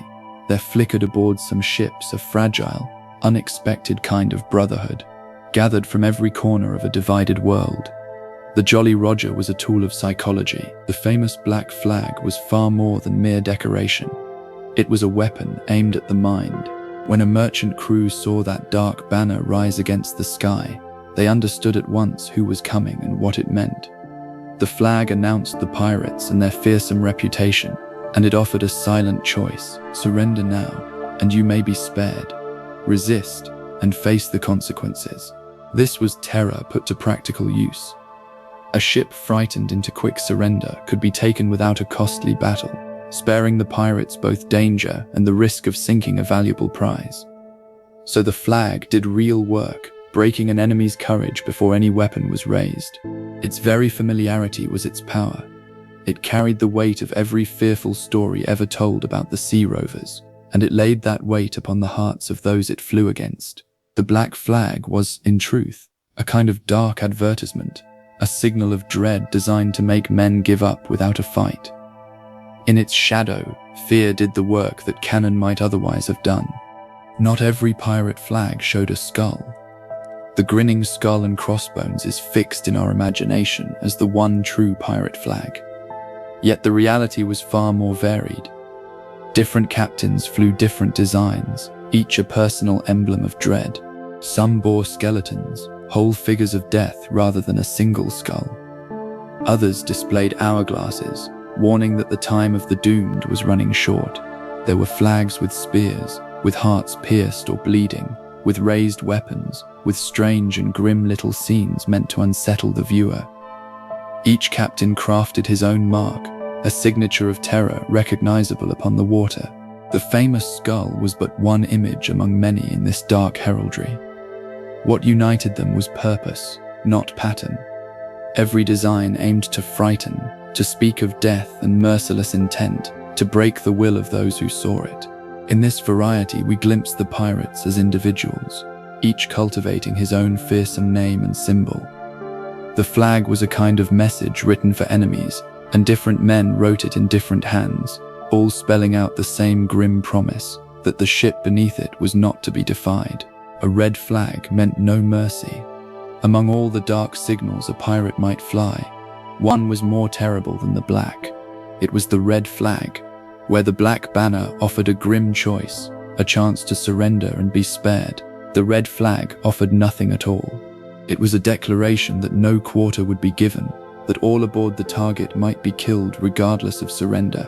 there flickered aboard some ships a fragile, unexpected kind of brotherhood, gathered from every corner of a divided world. The Jolly Roger was a tool of psychology. The famous black flag was far more than mere decoration. It was a weapon aimed at the mind. When a merchant crew saw that dark banner rise against the sky, they understood at once who was coming and what it meant. The flag announced the pirates and their fearsome reputation, and it offered a silent choice: surrender now, and you may be spared. Resist, and face the consequences. This was terror put to practical use. A ship frightened into quick surrender could be taken without a costly battle, sparing the pirates both danger and the risk of sinking a valuable prize. So the flag did real work, breaking an enemy's courage before any weapon was raised. Its very familiarity was its power. It carried the weight of every fearful story ever told about the sea rovers, and it laid that weight upon the hearts of those it flew against. The black flag was, in truth, a kind of dark advertisement, a signal of dread designed to make men give up without a fight. In its shadow, fear did the work that cannon might otherwise have done. Not every pirate flag showed a skull. The grinning skull and crossbones is fixed in our imagination as the one true pirate flag. Yet the reality was far more varied. Different captains flew different designs, each a personal emblem of dread. Some bore skeletons, whole figures of death rather than a single skull. Others displayed hourglasses, warning that the time of the doomed was running short. There were flags with spears, with hearts pierced or bleeding, with raised weapons, with strange and grim little scenes meant to unsettle the viewer. Each captain crafted his own mark, a signature of terror recognizable upon the water. The famous skull was but one image among many in this dark heraldry. What united them was purpose, not pattern. Every design aimed to frighten, to speak of death and merciless intent, to break the will of those who saw it. In this variety we glimpse the pirates as individuals, each cultivating his own fearsome name and symbol. The flag was a kind of message written for enemies, and different men wrote it in different hands, all spelling out the same grim promise, that the ship beneath it was not to be defied. A red flag meant no mercy. Among all the dark signals a pirate might fly, one was more terrible than the black. It was the red flag, where the black banner offered a grim choice, a chance to surrender and be spared. The red flag offered nothing at all. It was a declaration that no quarter would be given, that all aboard the target might be killed regardless of surrender.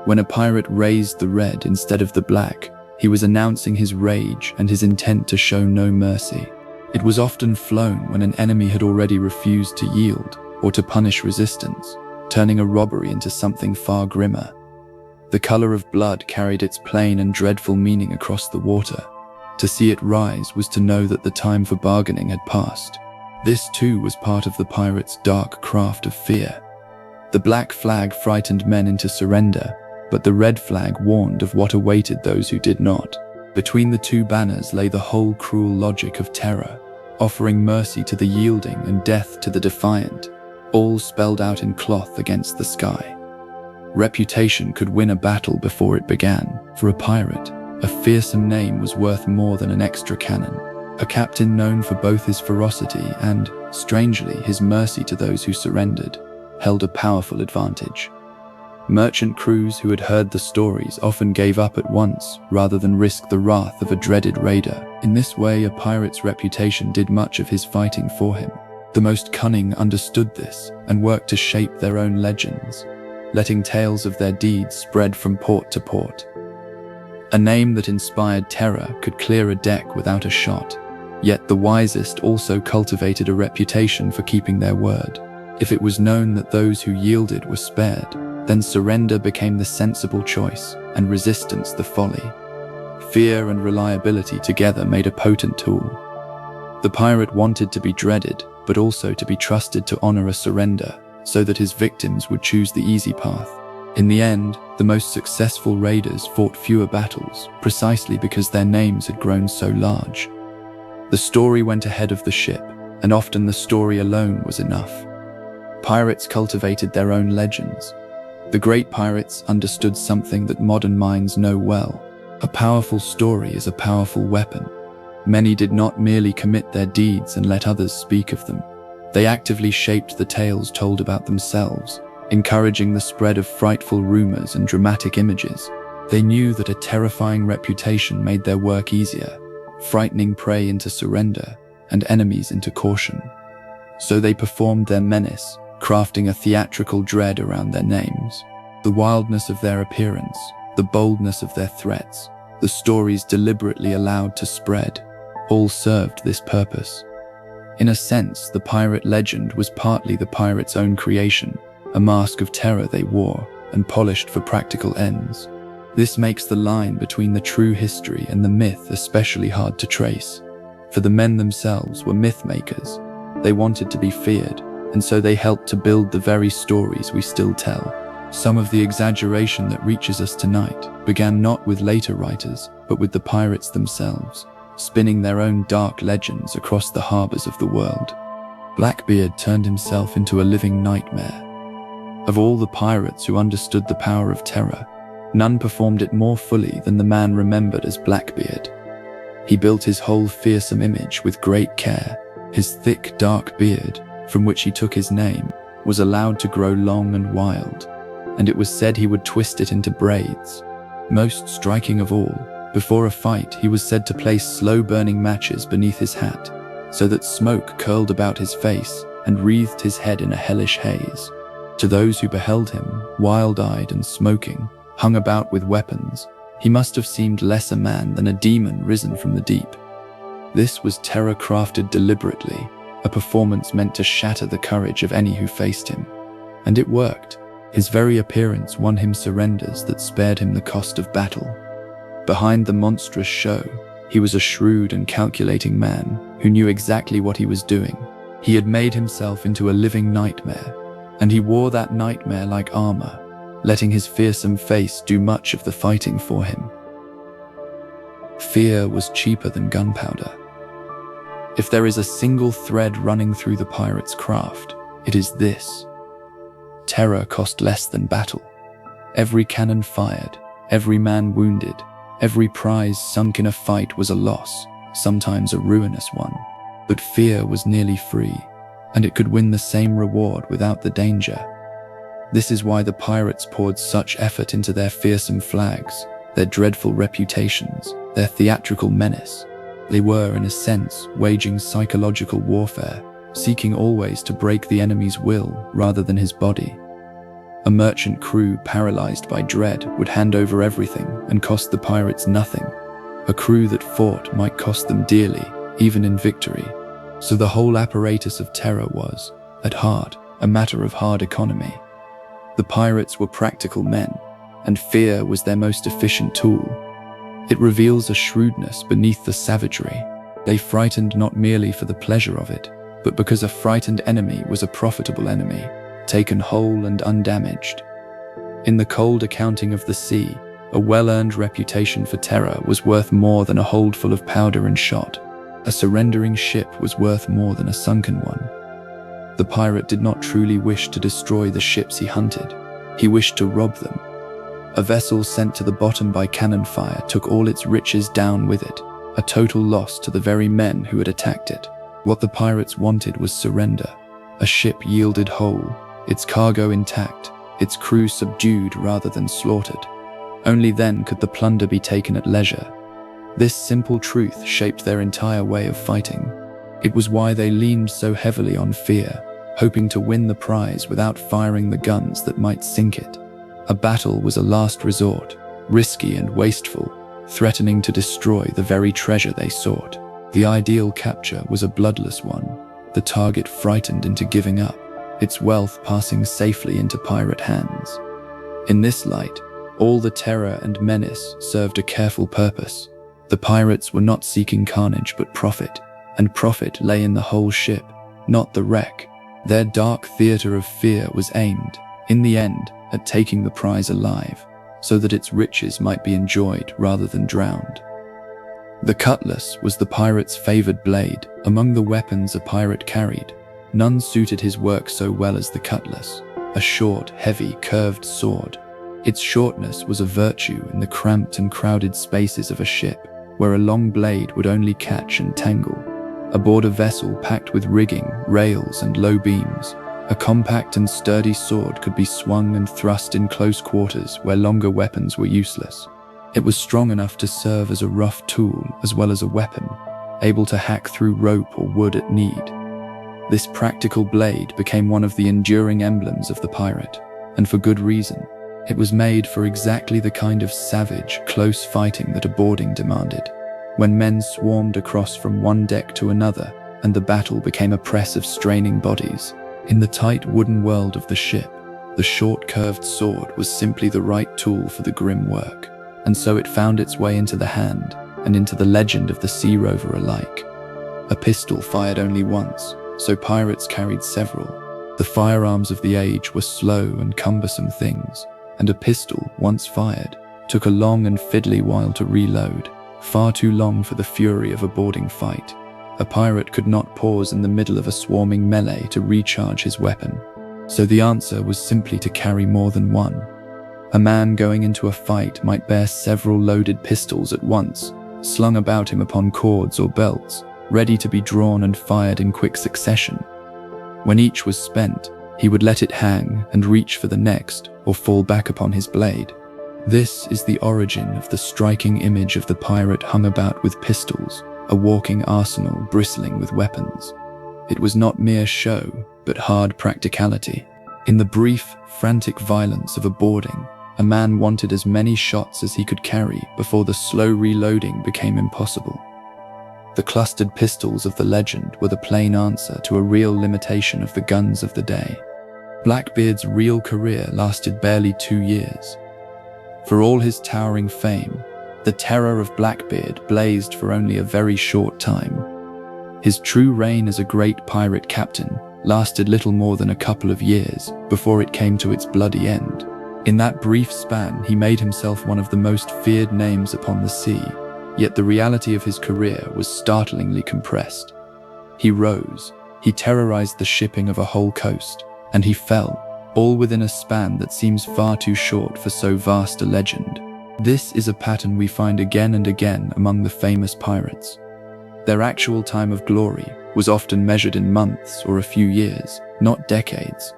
When a pirate raised the red instead of the black, he was announcing his rage and his intent to show no mercy. It was often flown when an enemy had already refused to yield or to punish resistance, turning a robbery into something far grimmer. The color of blood carried its plain and dreadful meaning across the water. To see it rise was to know that the time for bargaining had passed. This too was part of the pirates' dark craft of fear. The black flag frightened men into surrender, but the red flag warned of what awaited those who did not. Between the two banners lay the whole cruel logic of terror, offering mercy to the yielding and death to the defiant, all spelled out in cloth against the sky. Reputation could win a battle before it began. For a pirate, a fearsome name was worth more than an extra cannon. A captain known for both his ferocity and, strangely, his mercy to those who surrendered, held a powerful advantage. Merchant crews who had heard the stories often gave up at once rather than risk the wrath of a dreaded raider. In this way, a pirate's reputation did much of his fighting for him. The most cunning understood this and worked to shape their own legends, letting tales of their deeds spread from port to port. A name that inspired terror could clear a deck without a shot, yet the wisest also cultivated a reputation for keeping their word. If it was known that those who yielded were spared, then surrender became the sensible choice and resistance the folly. Fear and reliability together made a potent tool. The pirate wanted to be dreaded, but also to be trusted to honor a surrender, so that his victims would choose the easy path. In the end, the most successful raiders fought fewer battles, precisely because their names had grown so large. The story went ahead of the ship, and often the story alone was enough. Pirates cultivated their own legends. The great pirates understood something that modern minds know well. A powerful story is a powerful weapon. Many did not merely commit their deeds and let others speak of them. They actively shaped the tales told about themselves, encouraging the spread of frightful rumors and dramatic images. They knew that a terrifying reputation made their work easier, frightening prey into surrender and enemies into caution. So they performed their menace, crafting a theatrical dread around their names. The wildness of their appearance, the boldness of their threats, the stories deliberately allowed to spread. all served this purpose. In a sense, the pirate legend was partly the pirates' own creation, a mask of terror they wore and polished for practical ends. This makes the line between the true history and the myth especially hard to trace. For the men themselves were myth makers. They wanted to be feared, and so they helped to build the very stories we still tell. Some of the exaggeration that reaches us tonight began not with later writers, but with the pirates themselves, spinning their own dark legends across the harbors of the world. Blackbeard turned himself into a living nightmare. Of all the pirates who understood the power of terror, none performed it more fully than the man remembered as Blackbeard. He built his whole fearsome image with great care. His thick, dark beard, from which he took his name, was allowed to grow long and wild, and it was said he would twist it into braids. Most striking of all, before a fight he was said to place slow-burning matches beneath his hat, so that smoke curled about his face and wreathed his head in a hellish haze. To those who beheld him, wild-eyed and smoking, hung about with weapons, he must have seemed less a man than a demon risen from the deep. This was terror crafted deliberately, a performance meant to shatter the courage of any who faced him. And it worked. His very appearance won him surrenders that spared him the cost of battle. Behind the monstrous show, he was a shrewd and calculating man who knew exactly what he was doing. He had made himself into a living nightmare, and he wore that nightmare like armor, letting his fearsome face do much of the fighting for him. Fear was cheaper than gunpowder. If there is a single thread running through the pirate's craft, it is this. Terror cost less than battle. Every cannon fired, every man wounded, every prize sunk in a fight was a loss, sometimes a ruinous one. But fear was nearly free, and it could win the same reward without the danger. This is why the pirates poured such effort into their fearsome flags, their dreadful reputations, their theatrical menace. They were, in a sense, waging psychological warfare, seeking always to break the enemy's will rather than his body. A merchant crew paralyzed by dread would hand over everything and cost the pirates nothing. A crew that fought might cost them dearly, even in victory. So the whole apparatus of terror was, at heart, a matter of hard economy. The pirates were practical men, and fear was their most efficient tool. It reveals a shrewdness beneath the savagery. They frightened not merely for the pleasure of it, but because a frightened enemy was a profitable enemy, taken whole and undamaged. In the cold accounting of the sea, a well-earned reputation for terror was worth more than a hold full of powder and shot. A surrendering ship was worth more than a sunken one. The pirate did not truly wish to destroy the ships he hunted. He wished to rob them. A vessel sent to the bottom by cannon fire took all its riches down with it, a total loss to the very men who had attacked it. What the pirates wanted was surrender, a ship yielded whole, its cargo intact, its crew subdued rather than slaughtered. Only then could the plunder be taken at leisure. This simple truth shaped their entire way of fighting. It was why they leaned so heavily on fear, hoping to win the prize without firing the guns that might sink it. A battle was a last resort, risky and wasteful, threatening to destroy the very treasure they sought. The ideal capture was a bloodless one, the target frightened into giving up, its wealth passing safely into pirate hands. In this light, all the terror and menace served a careful purpose. The pirates were not seeking carnage but profit, and profit lay in the whole ship, not the wreck. Their dark theater of fear was aimed, in the end, at taking the prize alive, so that its riches might be enjoyed rather than drowned. The cutlass was the pirate's favored blade. Among the weapons a pirate carried, none suited his work so well as the cutlass, a short, heavy, curved sword. Its shortness was a virtue in the cramped and crowded spaces of a ship, where a long blade would only catch and tangle. Aboard a vessel packed with rigging, rails, and low beams, a compact and sturdy sword could be swung and thrust in close quarters where longer weapons were useless. It was strong enough to serve as a rough tool as well as a weapon, able to hack through rope or wood at need. This practical blade became one of the enduring emblems of the pirate, and for good reason. It was made for exactly the kind of savage, close fighting that a boarding demanded. when men swarmed across from one deck to another, and the battle became a press of straining bodies. In the tight wooden world of the ship, the short curved sword was simply the right tool for the grim work, and so it found its way into the hand and into the legend of the sea rover alike. A pistol fired only once, so pirates carried several. The firearms of the age were slow and cumbersome things, and a pistol, once fired, took a long and fiddly while to reload, far too long for the fury of a boarding fight. A pirate could not pause in the middle of a swarming melee to recharge his weapon, so the answer was simply to carry more than one. A man going into a fight might bear several loaded pistols at once, slung about him upon cords or belts, ready to be drawn and fired in quick succession. When each was spent, he would let it hang and reach for the next, or fall back upon his blade. This is the origin of the striking image of the pirate hung about with pistols, a walking arsenal bristling with weapons. It was not mere show, but hard practicality. In the brief, frantic violence of a boarding, a man wanted as many shots as he could carry before the slow reloading became impossible. The clustered pistols of the legend were the plain answer to a real limitation of the guns of the day. Blackbeard's real career lasted barely 2 years. For all his towering fame, the terror of Blackbeard blazed for only a very short time. His true reign as a great pirate captain lasted little more than a couple of years before it came to its bloody end. In that brief span, he made himself one of the most feared names upon the sea, yet the reality of his career was startlingly compressed. He rose, he terrorized the shipping of a whole coast, and he fell, all within a span that seems far too short for so vast a legend. This is a pattern we find again and again among the famous pirates. Their actual time of glory was often measured in months or a few years, not decades.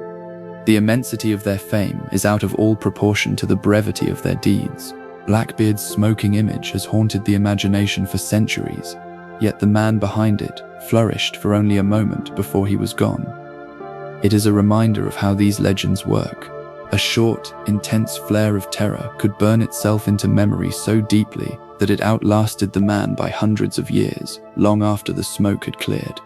The immensity of their fame is out of all proportion to the brevity of their deeds. Blackbeard's smoking image has haunted the imagination for centuries, yet the man behind it flourished for only a moment before he was gone. It is a reminder of how these legends work. A short, intense flare of terror could burn itself into memory so deeply that it outlasted the man by hundreds of years, long after the smoke had cleared.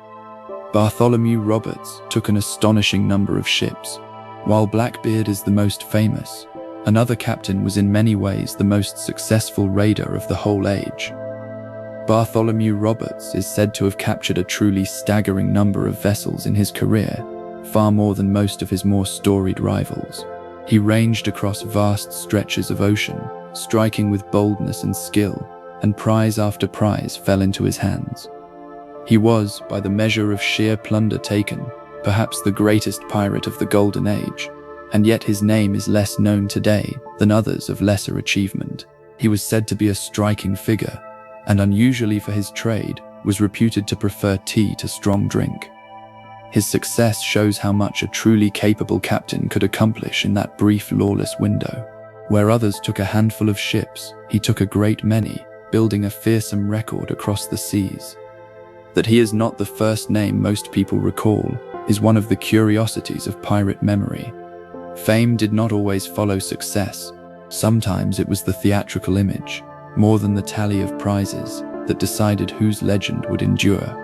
Bartholomew Roberts took an astonishing number of ships. While Blackbeard is the most famous, another captain was in many ways the most successful raider of the whole age. Bartholomew Roberts is said to have captured a truly staggering number of vessels in his career, far more than most of his more storied rivals. He ranged across vast stretches of ocean, striking with boldness and skill, and prize after prize fell into his hands. He was, by the measure of sheer plunder taken, perhaps the greatest pirate of the Golden Age, and yet his name is less known today than others of lesser achievement. He was said to be a striking figure, and unusually for his trade, was reputed to prefer tea to strong drink. His success shows how much a truly capable captain could accomplish in that brief lawless window. Where others took a handful of ships, he took a great many, building a fearsome record across the seas. That he is not the first name most people recall is one of the curiosities of pirate memory. Fame did not always follow success. Sometimes it was the theatrical image, more than the tally of prizes, that decided whose legend would endure.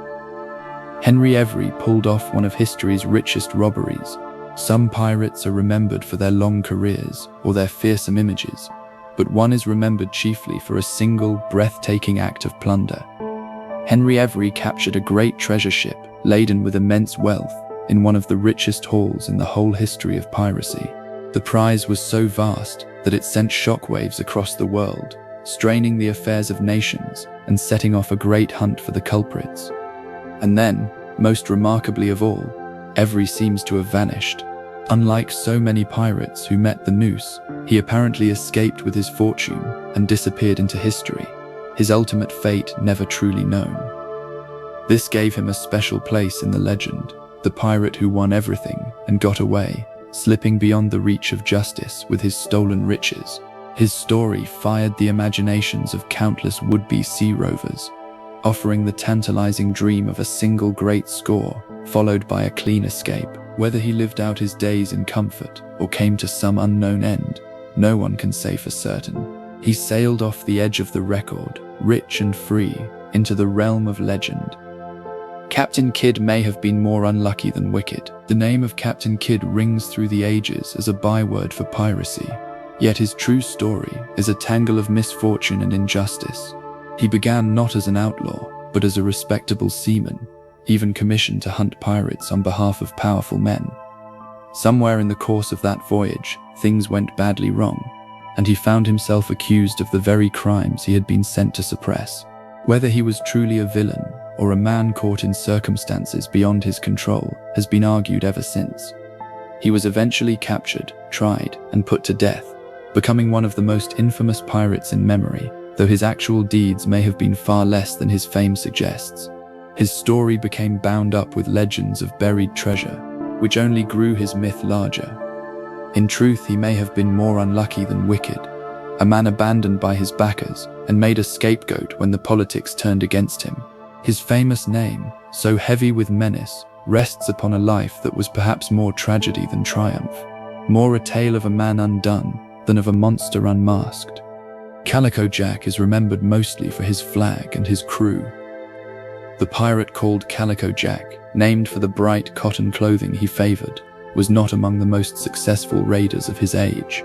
Henry Every pulled off one of history's richest robberies. Some pirates are remembered for their long careers or their fearsome images, but one is remembered chiefly for a single, breathtaking act of plunder. Henry Every captured a great treasure ship laden with immense wealth in one of the richest hauls in the whole history of piracy. The prize was so vast that it sent shockwaves across the world, straining the affairs of nations and setting off a great hunt for the culprits. And then, most remarkably of all, Every seems to have vanished. Unlike so many pirates who met the noose, he apparently escaped with his fortune and disappeared into history, his ultimate fate never truly known. This gave him a special place in the legend, the pirate who won everything and got away, slipping beyond the reach of justice with his stolen riches. His story fired the imaginations of countless would-be sea rovers, offering the tantalizing dream of a single great score, followed by a clean escape. Whether he lived out his days in comfort or came to some unknown end, no one can say for certain. He sailed off the edge of the record, rich and free, into the realm of legend. Captain Kidd may have been more unlucky than wicked. The name of Captain Kidd rings through the ages as a byword for piracy, yet his true story is a tangle of misfortune and injustice. He began not as an outlaw, but as a respectable seaman, even commissioned to hunt pirates on behalf of powerful men. Somewhere in the course of that voyage, things went badly wrong, and he found himself accused of the very crimes he had been sent to suppress. Whether he was truly a villain or a man caught in circumstances beyond his control has been argued ever since. He was eventually captured, tried, and put to death, becoming one of the most infamous pirates in memory, though his actual deeds may have been far less than his fame suggests. His story became bound up with legends of buried treasure, which only grew his myth larger. In truth, he may have been more unlucky than wicked, a man abandoned by his backers and made a scapegoat when the politics turned against him. His famous name, so heavy with menace, rests upon a life that was perhaps more tragedy than triumph, more a tale of a man undone than of a monster unmasked. Calico Jack is remembered mostly for his flag and his crew. The pirate called Calico Jack, named for the bright cotton clothing he favored, was not among the most successful raiders of his age.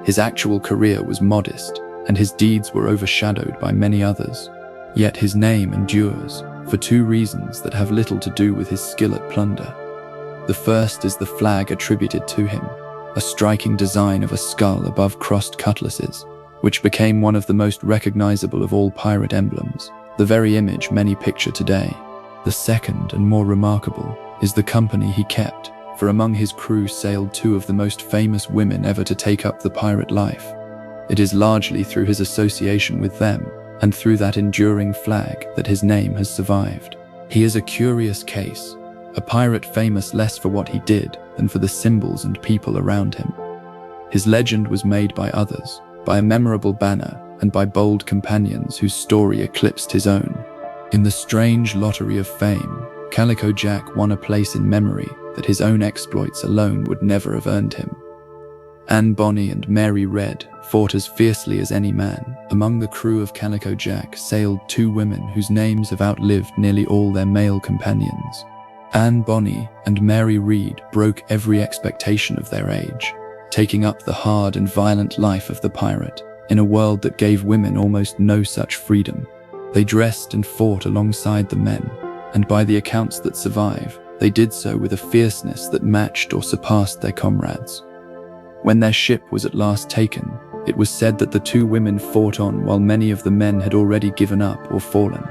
His actual career was modest, and his deeds were overshadowed by many others. Yet his name endures, for two reasons that have little to do with his skill at plunder. The first is the flag attributed to him, a striking design of a skull above crossed cutlasses, which became one of the most recognizable of all pirate emblems, the very image many picture today. The second and more remarkable is the company he kept, for among his crew sailed two of the most famous women ever to take up the pirate life. It is largely through his association with them, and through that enduring flag, that his name has survived. He is a curious case, a pirate famous less for what he did than for the symbols and people around him. His legend was made by others, by a memorable banner, and by bold companions whose story eclipsed his own. In the strange lottery of fame, Calico Jack won a place in memory that his own exploits alone would never have earned him. Anne Bonny and Mary Red fought as fiercely as any man. Among the crew of Calico Jack sailed two women whose names have outlived nearly all their male companions. Anne Bonny and Mary Read broke every expectation of their age, taking up the hard and violent life of the pirate in a world that gave women almost no such freedom. They dressed and fought alongside the men, and by the accounts that survive, they did so with a fierceness that matched or surpassed their comrades. When their ship was at last taken, it was said that the two women fought on while many of the men had already given up or fallen.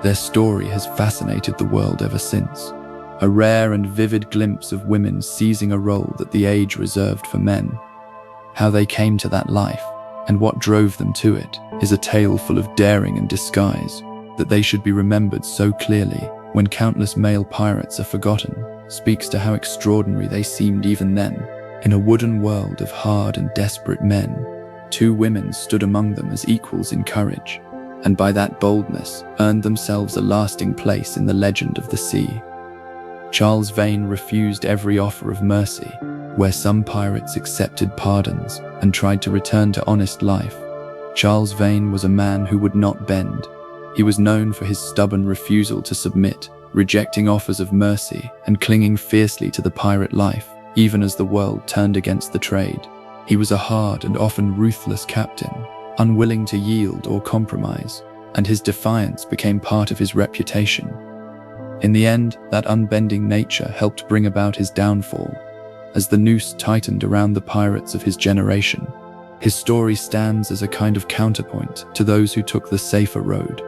Their story has fascinated the world ever since, a rare and vivid glimpse of women seizing a role that the age reserved for men. How they came to that life, and what drove them to it, is a tale full of daring and disguise. That they should be remembered so clearly when countless male pirates are forgotten speaks to how extraordinary they seemed even then. In a wooden world of hard and desperate men, two women stood among them as equals in courage, and by that boldness earned themselves a lasting place in the legend of the sea. Charles Vane refused every offer of mercy, where some pirates accepted pardons and tried to return to honest life. Charles Vane was a man who would not bend. He was known for his stubborn refusal to submit, rejecting offers of mercy and clinging fiercely to the pirate life, even as the world turned against the trade. He was a hard and often ruthless captain, unwilling to yield or compromise, and his defiance became part of his reputation. In the end, that unbending nature helped bring about his downfall, as the noose tightened around the pirates of his generation. His story stands as a kind of counterpoint to those who took the safer road,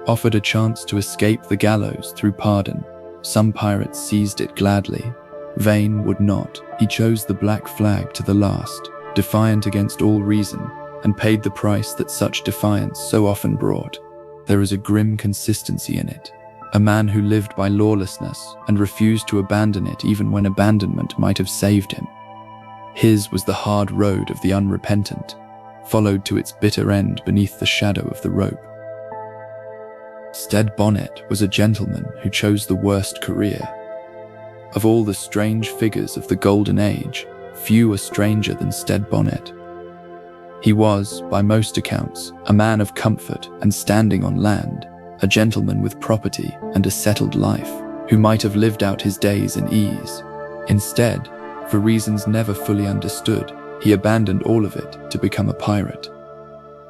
offered a chance to escape the gallows through pardon. Some pirates seized it gladly. Vane would not. He chose the black flag to the last, defiant against all reason, and paid the price that such defiance so often brought. There is a grim consistency in it. A man who lived by lawlessness and refused to abandon it even when abandonment might have saved him. His was the hard road of the unrepentant, followed to its bitter end beneath the shadow of the rope. Stede Bonnet was a gentleman who chose the worst career. Of all the strange figures of the Golden Age, few are stranger than Stede Bonnet. He was, by most accounts, a man of comfort and standing on land, a gentleman with property and a settled life, who might have lived out his days in ease. Instead, for reasons never fully understood, he abandoned all of it to become a pirate.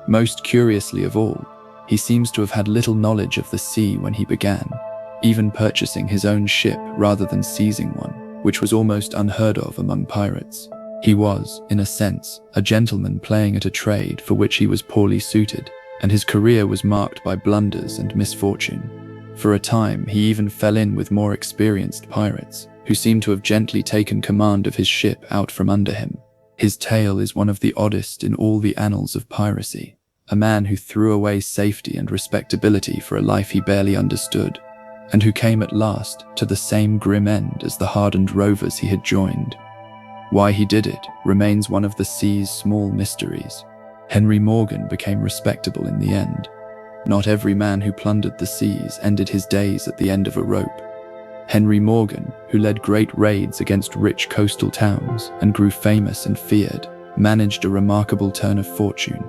Most curiously of all, he seems to have had little knowledge of the sea when he began, even purchasing his own ship rather than seizing one, which was almost unheard of among pirates. He was, in a sense, a gentleman playing at a trade for which he was poorly suited, and his career was marked by blunders and misfortune. For a time, he even fell in with more experienced pirates, who seemed to have gently taken command of his ship out from under him. His tale is one of the oddest in all the annals of piracy, a man who threw away safety and respectability for a life he barely understood, and who came at last to the same grim end as the hardened rovers he had joined. Why he did it remains one of the sea's small mysteries. Henry Morgan became respectable in the end. Not every man who plundered the seas ended his days at the end of a rope. Henry Morgan, who led great raids against rich coastal towns and grew famous and feared, managed a remarkable turn of fortune.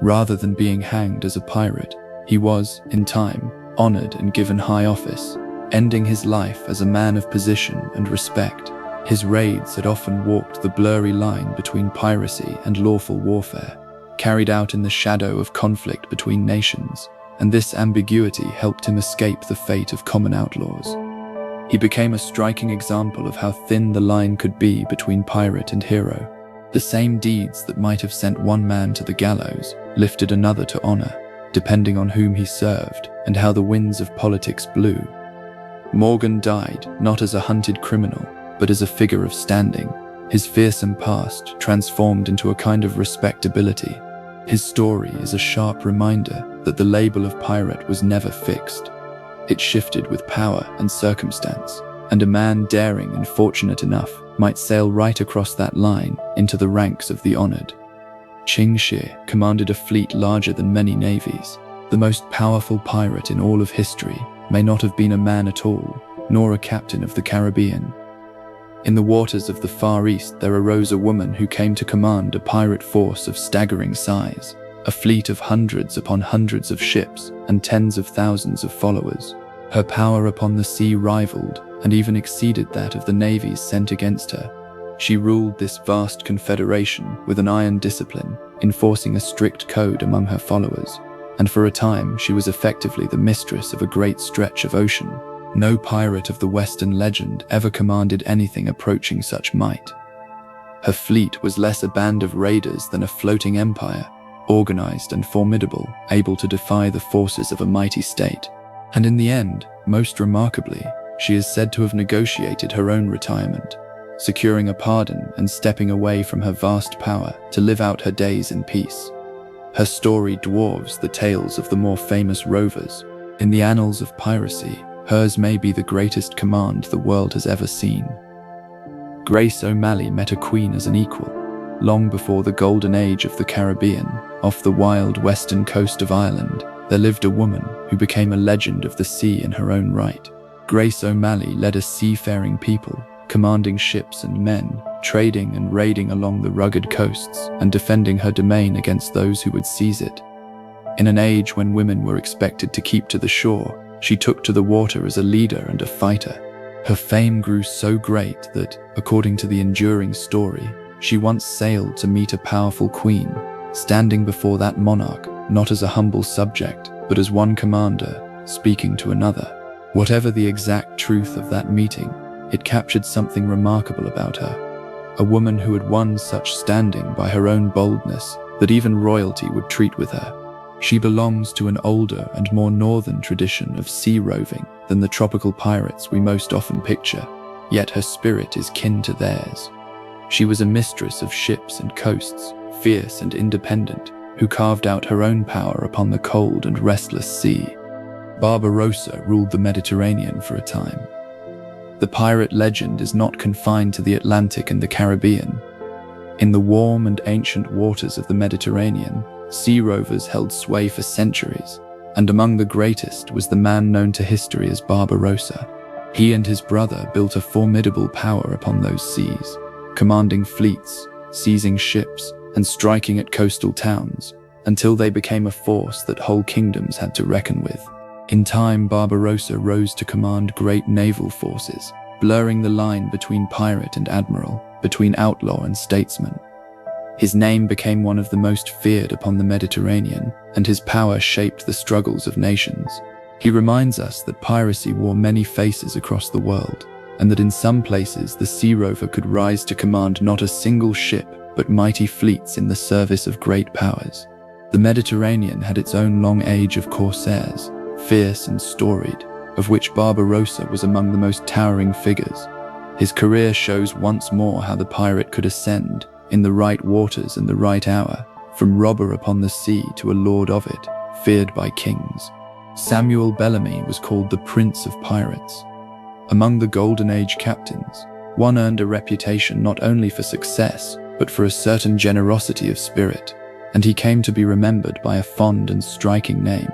Rather than being hanged as a pirate, he was, in time, honored and given high office, ending his life as a man of position and respect. His raids had often walked the blurry line between piracy and lawful warfare, carried out in the shadow of conflict between nations, and this ambiguity helped him escape the fate of common outlaws. He became a striking example of how thin the line could be between pirate and hero. The same deeds that might have sent one man to the gallows lifted another to honor, depending on whom he served and how the winds of politics blew. Morgan died not as a hunted criminal, but as a figure of standing, his fearsome past transformed into a kind of respectability. His story is a sharp reminder that the label of pirate was never fixed. It shifted with power and circumstance, and a man daring and fortunate enough might sail right across that line into the ranks of the honored. Ching Shih commanded a fleet larger than many navies. The most powerful pirate in all of history may not have been a man at all, nor a captain of the Caribbean. In the waters of the Far East there arose a woman who came to command a pirate force of staggering size, a fleet of hundreds upon hundreds of ships and tens of thousands of followers. Her power upon the sea rivaled and even exceeded that of the navies sent against her. She ruled this vast confederation with an iron discipline, enforcing a strict code among her followers, and for a time she was effectively the mistress of a great stretch of ocean. No pirate of the Western legend ever commanded anything approaching such might. Her fleet was less a band of raiders than a floating empire, organized and formidable, able to defy the forces of a mighty state. And in the end, most remarkably, she is said to have negotiated her own retirement, securing a pardon and stepping away from her vast power to live out her days in peace. Her story dwarfs the tales of the more famous rovers. In the annals of piracy, hers may be the greatest command the world has ever seen. Grace O'Malley met a queen as an equal. Long before the golden age of the Caribbean, off the wild western coast of Ireland, there lived a woman who became a legend of the sea in her own right. Grace O'Malley led a seafaring people, commanding ships and men, trading and raiding along the rugged coasts, and defending her domain against those who would seize it. In an age when women were expected to keep to the shore, she took to the water as a leader and a fighter. Her fame grew so great that, according to the enduring story, she once sailed to meet a powerful queen, standing before that monarch not as a humble subject, but as one commander, speaking to another. Whatever the exact truth of that meeting, it captured something remarkable about her. A woman who had won such standing by her own boldness that even royalty would treat with her. She belongs to an older and more northern tradition of sea roving than the tropical pirates we most often picture, yet her spirit is kin to theirs. She was a mistress of ships and coasts, fierce and independent, who carved out her own power upon the cold and restless sea. Barbarossa ruled the Mediterranean for a time. The pirate legend is not confined to the Atlantic and the Caribbean. In the warm and ancient waters of the Mediterranean, sea rovers held sway for centuries, and among the greatest was the man known to history as Barbarossa. He and his brother built a formidable power upon those seas, commanding fleets, seizing ships, and striking at coastal towns, until they became a force that whole kingdoms had to reckon with. In time, Barbarossa rose to command great naval forces, blurring the line between pirate and admiral, between outlaw and statesman. His name became one of the most feared upon the Mediterranean, and his power shaped the struggles of nations. He reminds us that piracy wore many faces across the world, and that in some places the sea rover could rise to command not a single ship, but mighty fleets in the service of great powers. The Mediterranean had its own long age of corsairs, fierce and storied, of which Barbarossa was among the most towering figures. His career shows once more how the pirate could ascend, in the right waters and the right hour, from robber upon the sea to a lord of it, feared by kings. Samuel Bellamy was called the Prince of Pirates. Among the Golden Age captains, one earned a reputation not only for success, but for a certain generosity of spirit, and he came to be remembered by a fond and striking name,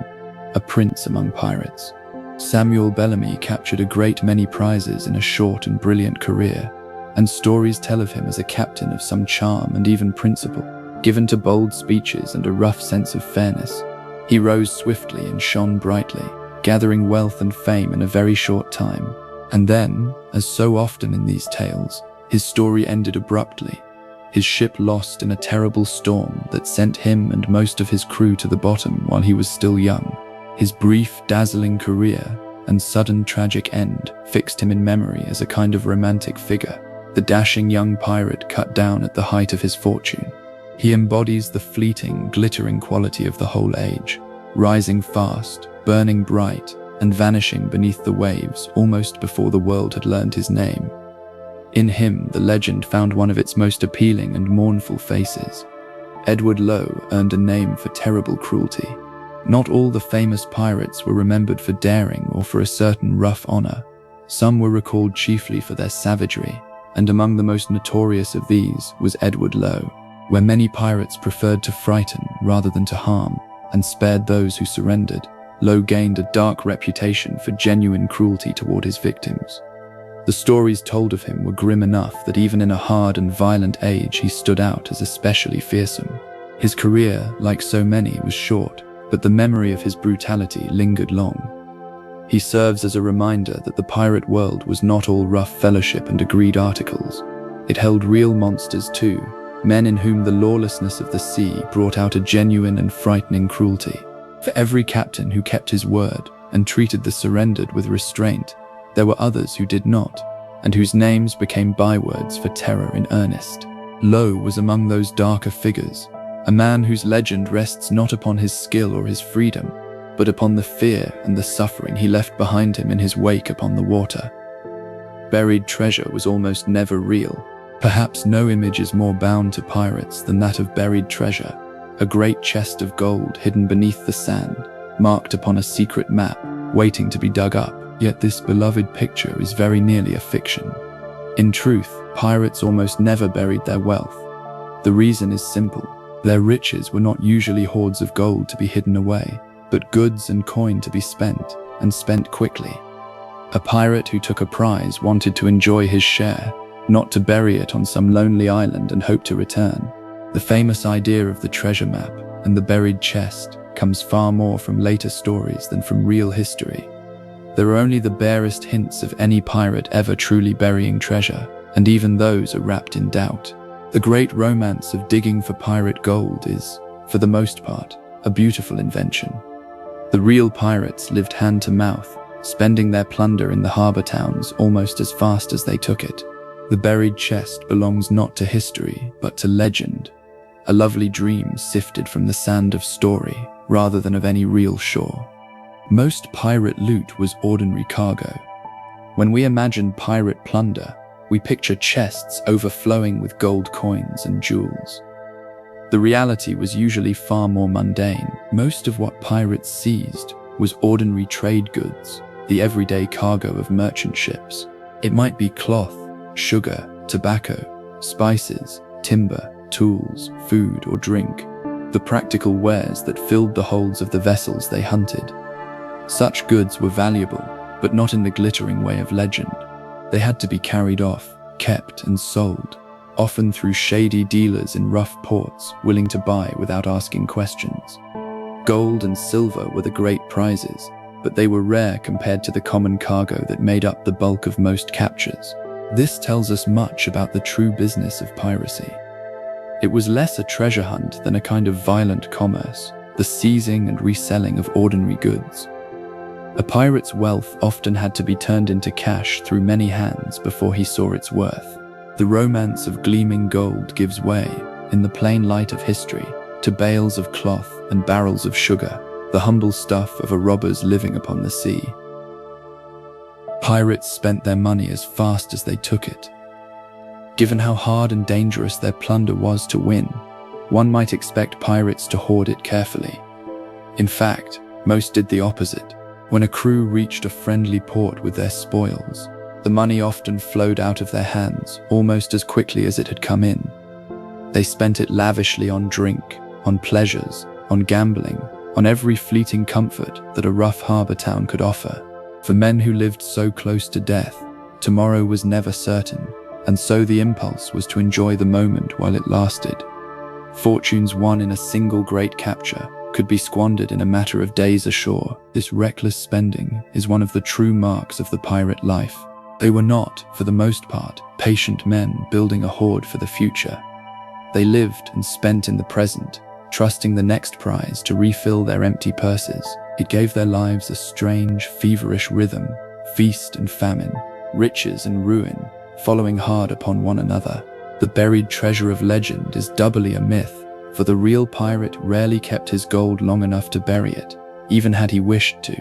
a prince among pirates. Samuel Bellamy captured a great many prizes in a short and brilliant career, and stories tell of him as a captain of some charm and even principle, given to bold speeches and a rough sense of fairness. He rose swiftly and shone brightly, gathering wealth and fame in a very short time. And then, as so often in these tales, his story ended abruptly. His ship lost in a terrible storm that sent him and most of his crew to the bottom while he was still young. His brief, dazzling career and sudden tragic end fixed him in memory as a kind of romantic figure, the dashing young pirate cut down at the height of his fortune. He embodies the fleeting, glittering quality of the whole age, rising fast, burning bright, and vanishing beneath the waves almost before the world had learned his name. In him, the legend found one of its most appealing and mournful faces. Edward Lowe earned a name for terrible cruelty. Not all the famous pirates were remembered for daring or for a certain rough honor. Some were recalled chiefly for their savagery, and among the most notorious of these was Edward Lowe. Where many pirates preferred to frighten rather than to harm, and spared those who surrendered, Lowe gained a dark reputation for genuine cruelty toward his victims. The stories told of him were grim enough that even in a hard and violent age he stood out as especially fearsome. His career, like so many, was short, but the memory of his brutality lingered long. He serves as a reminder that the pirate world was not all rough fellowship and agreed articles. It held real monsters too, men in whom the lawlessness of the sea brought out a genuine and frightening cruelty. For every captain who kept his word and treated the surrendered with restraint, there were others who did not, and whose names became bywords for terror in earnest. Lowe was among those darker figures, a man whose legend rests not upon his skill or his freedom, but upon the fear and the suffering he left behind him in his wake upon the water. Buried treasure was almost never real. Perhaps no image is more bound to pirates than that of buried treasure, a great chest of gold hidden beneath the sand, marked upon a secret map, waiting to be dug up. Yet this beloved picture is very nearly a fiction. In truth, pirates almost never buried their wealth. The reason is simple. Their riches were not usually hoards of gold to be hidden away, but goods and coin to be spent, and spent quickly. A pirate who took a prize wanted to enjoy his share, not to bury it on some lonely island and hope to return. The famous idea of the treasure map and the buried chest comes far more from later stories than from real history. There are only the barest hints of any pirate ever truly burying treasure, and even those are wrapped in doubt. The great romance of digging for pirate gold is, for the most part, a beautiful invention. The real pirates lived hand to mouth, spending their plunder in the harbor towns almost as fast as they took it. The buried chest belongs not to history, but to legend, a lovely dream sifted from the sand of story rather than of any real shore. Most pirate loot was ordinary cargo. When we imagine pirate plunder, we picture chests overflowing with gold coins and jewels. The reality was usually far more mundane. Most of what pirates seized was ordinary trade goods, the everyday cargo of merchant ships. It might be cloth, sugar, tobacco, spices, timber, tools, food or drink, the practical wares that filled the holds of the vessels they hunted. Such goods were valuable, but not in the glittering way of legend. They had to be carried off, kept and sold, often through shady dealers in rough ports willing to buy without asking questions. Gold and silver were the great prizes, but they were rare compared to the common cargo that made up the bulk of most captures. This tells us much about the true business of piracy. It was less a treasure hunt than a kind of violent commerce, the seizing and reselling of ordinary goods. A pirate's wealth often had to be turned into cash through many hands before he saw its worth. The romance of gleaming gold gives way, in the plain light of history, to bales of cloth and barrels of sugar, the humble stuff of a robber's living upon the sea. Pirates spent their money as fast as they took it. Given how hard and dangerous their plunder was to win, one might expect pirates to hoard it carefully. In fact, most did the opposite. When a crew reached a friendly port with their spoils, the money often flowed out of their hands almost as quickly as it had come in. They spent it lavishly on drink, on pleasures, on gambling, on every fleeting comfort that a rough harbor town could offer. For men who lived so close to death, tomorrow was never certain, and so the impulse was to enjoy the moment while it lasted. Fortunes won in a single great capture could be squandered in a matter of days ashore. This reckless spending is one of the true marks of the pirate life. They were not, for the most part, patient men building a hoard for the future. They lived and spent in the present, trusting the next prize to refill their empty purses. It gave their lives a strange, feverish rhythm, feast and famine, riches and ruin, following hard upon one another. The buried treasure of legend is doubly a myth, for the real pirate rarely kept his gold long enough to bury it, even had he wished to.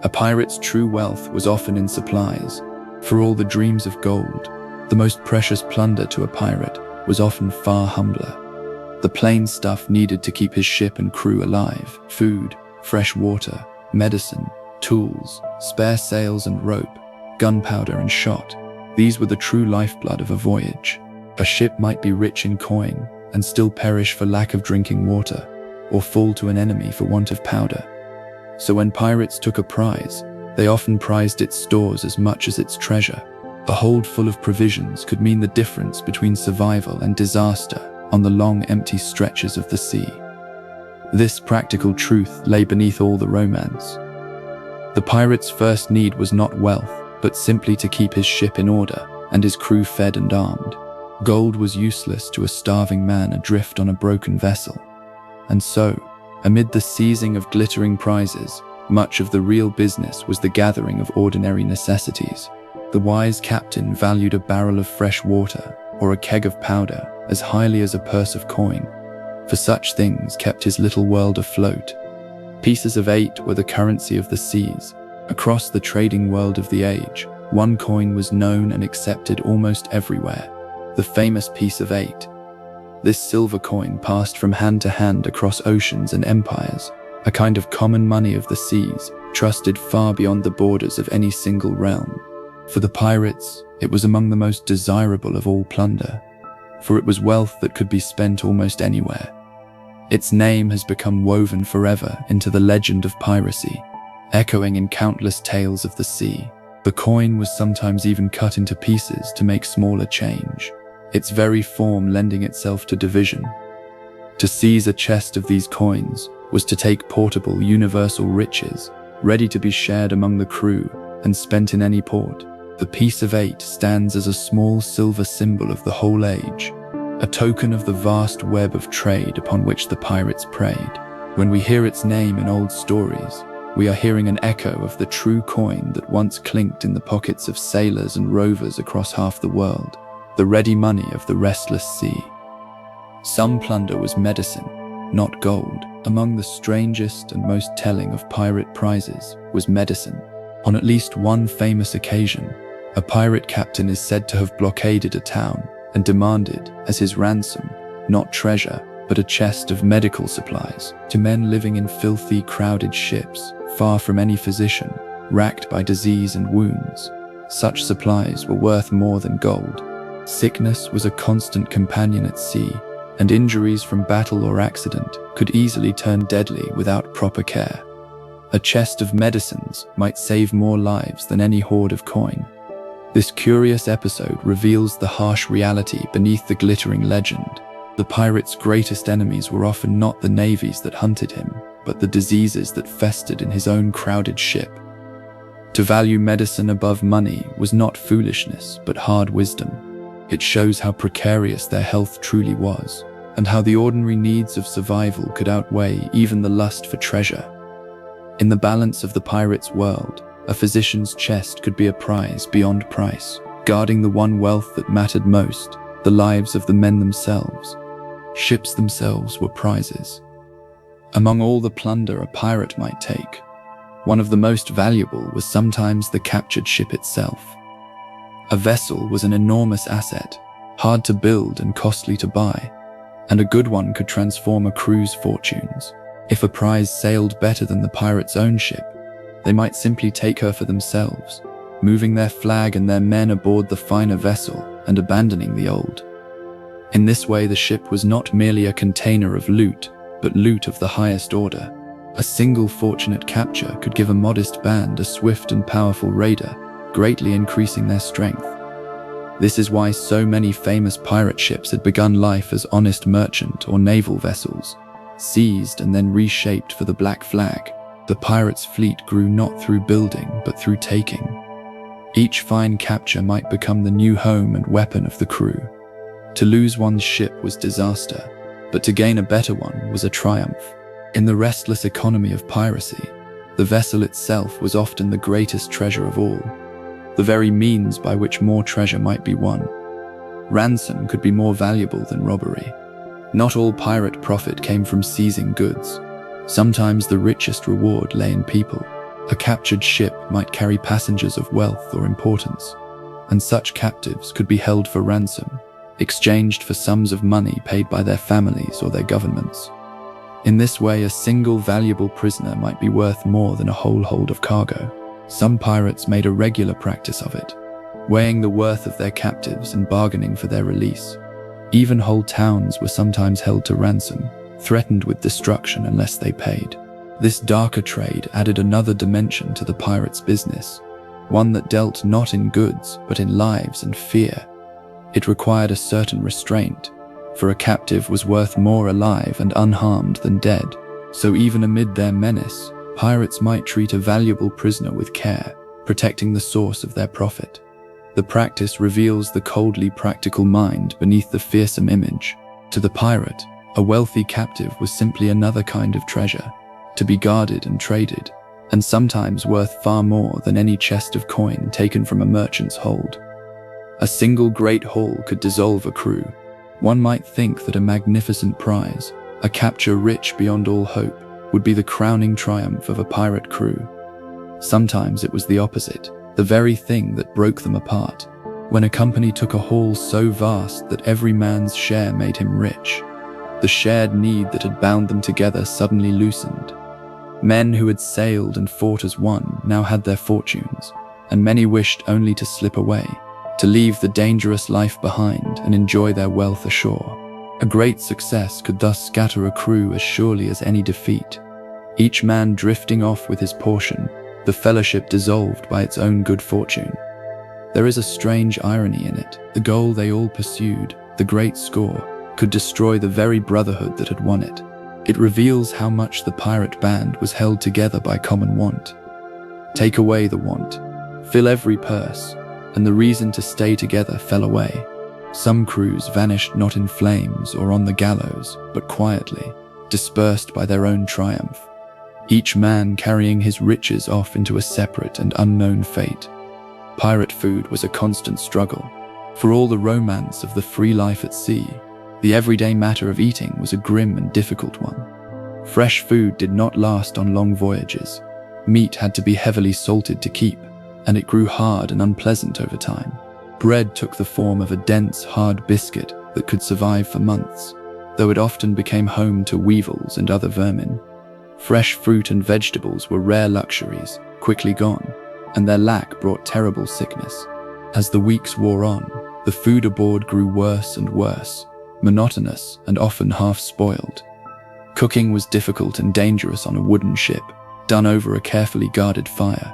A pirate's true wealth was often in supplies. For all the dreams of gold, the most precious plunder to a pirate was often far humbler. The plain stuff needed to keep his ship and crew alive: food, fresh water, medicine, tools, spare sails and rope, gunpowder and shot. These were the true lifeblood of a voyage. A ship might be rich in coin and still perish for lack of drinking water, or fall to an enemy for want of powder. So when pirates took a prize, they often prized its stores as much as its treasure. A hold full of provisions could mean the difference between survival and disaster on the long, empty stretches of the sea. This practical truth lay beneath all the romance. The pirate's first need was not wealth, but simply to keep his ship in order and his crew fed and armed. Gold was useless to a starving man adrift on a broken vessel. And so, amid the seizing of glittering prizes, much of the real business was the gathering of ordinary necessities. The wise captain valued a barrel of fresh water or a keg of powder as highly as a purse of coin, for such things kept his little world afloat. Pieces of 8 were the currency of the seas. Across the trading world of the age, one coin was known and accepted almost everywhere: the famous piece of 8. This silver coin passed from hand to hand across oceans and empires, a kind of common money of the seas, trusted far beyond the borders of any single realm. For the pirates, it was among the most desirable of all plunder, for it was wealth that could be spent almost anywhere. Its name has become woven forever into the legend of piracy, echoing in countless tales of the sea. The coin was sometimes even cut into pieces to make smaller change, its very form lending itself to division. To seize a chest of these coins was to take portable, universal riches, ready to be shared among the crew and spent in any port. The piece of 8 stands as a small silver symbol of the whole age, a token of the vast web of trade upon which the pirates preyed. When we hear its name in old stories, we are hearing an echo of the true coin that once clinked in the pockets of sailors and rovers across half the world, the ready money of the restless sea. Some plunder was medicine, not gold. Among the strangest and most telling of pirate prizes was medicine. On at least one famous occasion, a pirate captain is said to have blockaded a town and demanded, as his ransom, not treasure, but a chest of medical supplies. To men living in filthy, crowded ships, far from any physician, racked by disease and wounds, such supplies were worth more than gold. Sickness was a constant companion at sea, and injuries from battle or accident could easily turn deadly without proper care. A chest of medicines might save more lives than any hoard of coin. This curious episode reveals the harsh reality beneath the glittering legend. The pirate's greatest enemies were often not the navies that hunted him, but the diseases that festered in his own crowded ship. To value medicine above money was not foolishness, but hard wisdom. It shows how precarious their health truly was, and how the ordinary needs of survival could outweigh even the lust for treasure. In the balance of the pirate's world, a physician's chest could be a prize beyond price, guarding the one wealth that mattered most, the lives of the men themselves. Ships themselves were prizes. Among all the plunder a pirate might take, one of the most valuable was sometimes the captured ship itself. A vessel was an enormous asset, hard to build and costly to buy, and a good one could transform a crew's fortunes. If a prize sailed better than the pirate's own ship, they might simply take her for themselves, moving their flag and their men aboard the finer vessel and abandoning the old. In this way, the ship was not merely a container of loot, but loot of the highest order. A single fortunate capture could give a modest band a swift and powerful raider, greatly increasing their strength. This is why so many famous pirate ships had begun life as honest merchant or naval vessels, seized and then reshaped for the black flag. The pirates' fleet grew not through building, but through taking. Each fine capture might become the new home and weapon of the crew. To lose one's ship was disaster, but to gain a better one was a triumph. In the restless economy of piracy, the vessel itself was often the greatest treasure of all, the very means by which more treasure might be won. Ransom could be more valuable than robbery. Not all pirate profit came from seizing goods. Sometimes the richest reward lay in people. A captured ship might carry passengers of wealth or importance, and such captives could be held for ransom, exchanged for sums of money paid by their families or their governments. In this way, a single valuable prisoner might be worth more than a whole hold of cargo. Some pirates made a regular practice of it, weighing the worth of their captives and bargaining for their release. Even whole towns were sometimes held to ransom, threatened with destruction unless they paid. This darker trade added another dimension to the pirates' business, one that dealt not in goods, but in lives and fear. It required a certain restraint, for a captive was worth more alive and unharmed than dead. So even amid their menace, pirates might treat a valuable prisoner with care, protecting the source of their profit. The practice reveals the coldly practical mind beneath the fearsome image. To the pirate, a wealthy captive was simply another kind of treasure, to be guarded and traded, and sometimes worth far more than any chest of coin taken from a merchant's hold. A single great haul could dissolve a crew. One might think that a magnificent prize, a capture rich beyond all hope, would be the crowning triumph of a pirate crew. Sometimes it was the opposite, the very thing that broke them apart, when a company took a haul so vast that every man's share made him rich. The shared need that had bound them together suddenly loosened. Men who had sailed and fought as one now had their fortunes, and many wished only to slip away, to leave the dangerous life behind and enjoy their wealth ashore. A great success could thus scatter a crew as surely as any defeat. Each man drifting off with his portion, the fellowship dissolved by its own good fortune. There is a strange irony in it. The goal they all pursued, the great score, could destroy the very brotherhood that had won it. It reveals how much the pirate band was held together by common want. Take away the want, fill every purse, and the reason to stay together fell away. Some crews vanished not in flames or on the gallows, but quietly, dispersed by their own triumph, each man carrying his riches off into a separate and unknown fate. Pirate food was a constant struggle. For all the romance of the free life at sea, the everyday matter of eating was a grim and difficult one. Fresh food did not last on long voyages. Meat had to be heavily salted to keep, and it grew hard and unpleasant over time. Bread took the form of a dense, hard biscuit that could survive for months, though it often became home to weevils and other vermin. Fresh fruit and vegetables were rare luxuries, quickly gone, and their lack brought terrible sickness. As the weeks wore on, the food aboard grew worse and worse, monotonous and often half-spoiled. Cooking was difficult and dangerous on a wooden ship, done over a carefully guarded fire.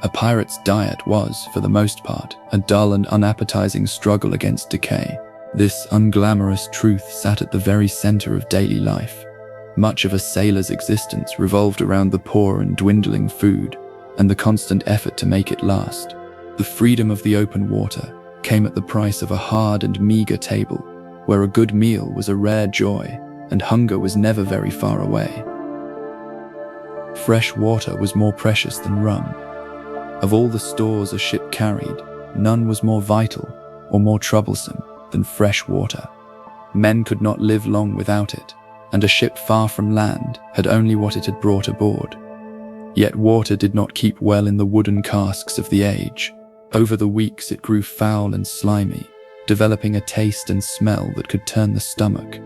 A pirate's diet was, for the most part, a dull and unappetizing struggle against decay. This unglamorous truth sat at the very center of daily life. Much of a sailor's existence revolved around the poor and dwindling food, and the constant effort to make it last. The freedom of the open water came at the price of a hard and meager table, where a good meal was a rare joy, and hunger was never very far away. Fresh water was more precious than rum. Of all the stores a ship carried, none was more vital or more troublesome than fresh water. Men could not live long without it, and a ship far from land had only what it had brought aboard. Yet water did not keep well in the wooden casks of the age. Over the weeks it grew foul and slimy, developing a taste and smell that could turn the stomach.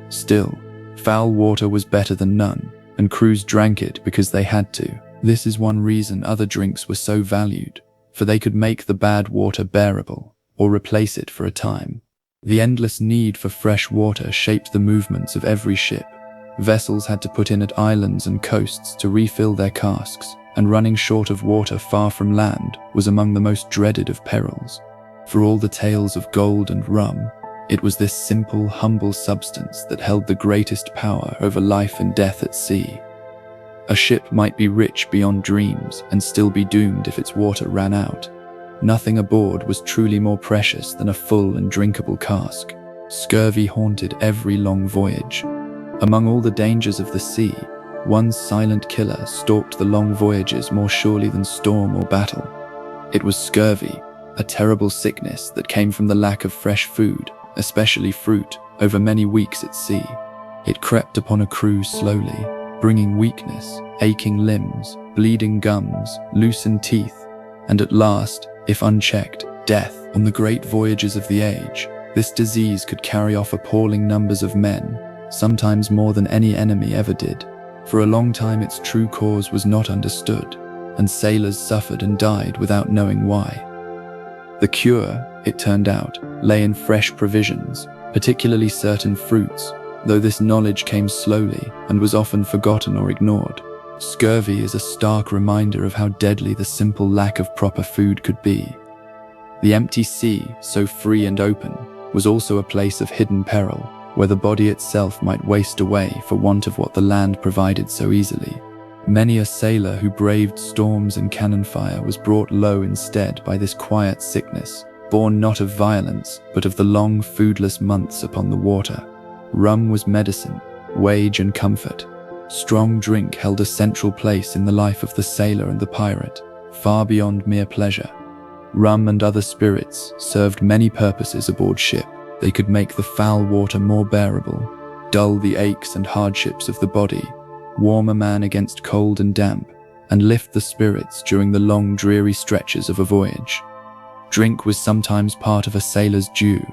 Still, foul water was better than none, and crews drank it because they had to. This is one reason other drinks were so valued, for they could make the bad water bearable, or replace it for a time. The endless need for fresh water shaped the movements of every ship. Vessels had to put in at islands and coasts to refill their casks, and running short of water far from land was among the most dreaded of perils. For all the tales of gold and rum, it was this simple, humble substance that held the greatest power over life and death at sea. A ship might be rich beyond dreams and still be doomed if its water ran out. Nothing aboard was truly more precious than a full and drinkable cask. Scurvy haunted every long voyage. Among all the dangers of the sea, one silent killer stalked the long voyages more surely than storm or battle. It was scurvy, a terrible sickness that came from the lack of fresh food, especially fruit, over many weeks at sea. It crept upon a crew slowly, bringing weakness, aching limbs, bleeding gums, loosened teeth, and at last, if unchecked, death. On the great voyages of the age, this disease could carry off appalling numbers of men, sometimes more than any enemy ever did. For a long time its true cause was not understood, and sailors suffered and died without knowing why. The cure, it turned out, lay in fresh provisions, particularly certain fruits, though this knowledge came slowly and was often forgotten or ignored. Scurvy is a stark reminder of how deadly the simple lack of proper food could be. The empty sea, so free and open, was also a place of hidden peril, where the body itself might waste away for want of what the land provided so easily. Many a sailor who braved storms and cannon fire was brought low instead by this quiet sickness, born not of violence, but of the long foodless months upon the water. Rum was medicine, wage and comfort. Strong drink held a central place in the life of the sailor and the pirate, far beyond mere pleasure. Rum and other spirits served many purposes aboard ship. They could make the foul water more bearable, dull the aches and hardships of the body, warm a man against cold and damp, and lift the spirits during the long dreary stretches of a voyage. Drink was sometimes part of a sailor's due,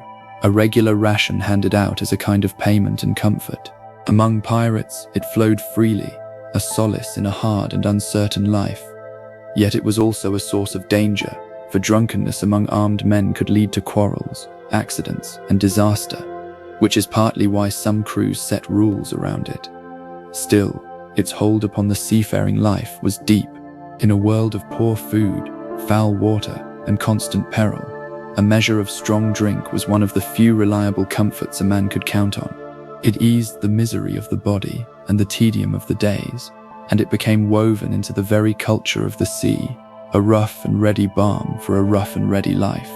a regular ration handed out as a kind of payment and comfort. Among pirates, it flowed freely, a solace in a hard and uncertain life. Yet it was also a source of danger, for drunkenness among armed men could lead to quarrels, accidents, and disaster, which is partly why some crews set rules around it. Still, its hold upon the seafaring life was deep. In a world of poor food, foul water, and constant peril, a measure of strong drink was one of the few reliable comforts a man could count on. It eased the misery of the body and the tedium of the days, and it became woven into the very culture of the sea, a rough and ready balm for a rough and ready life.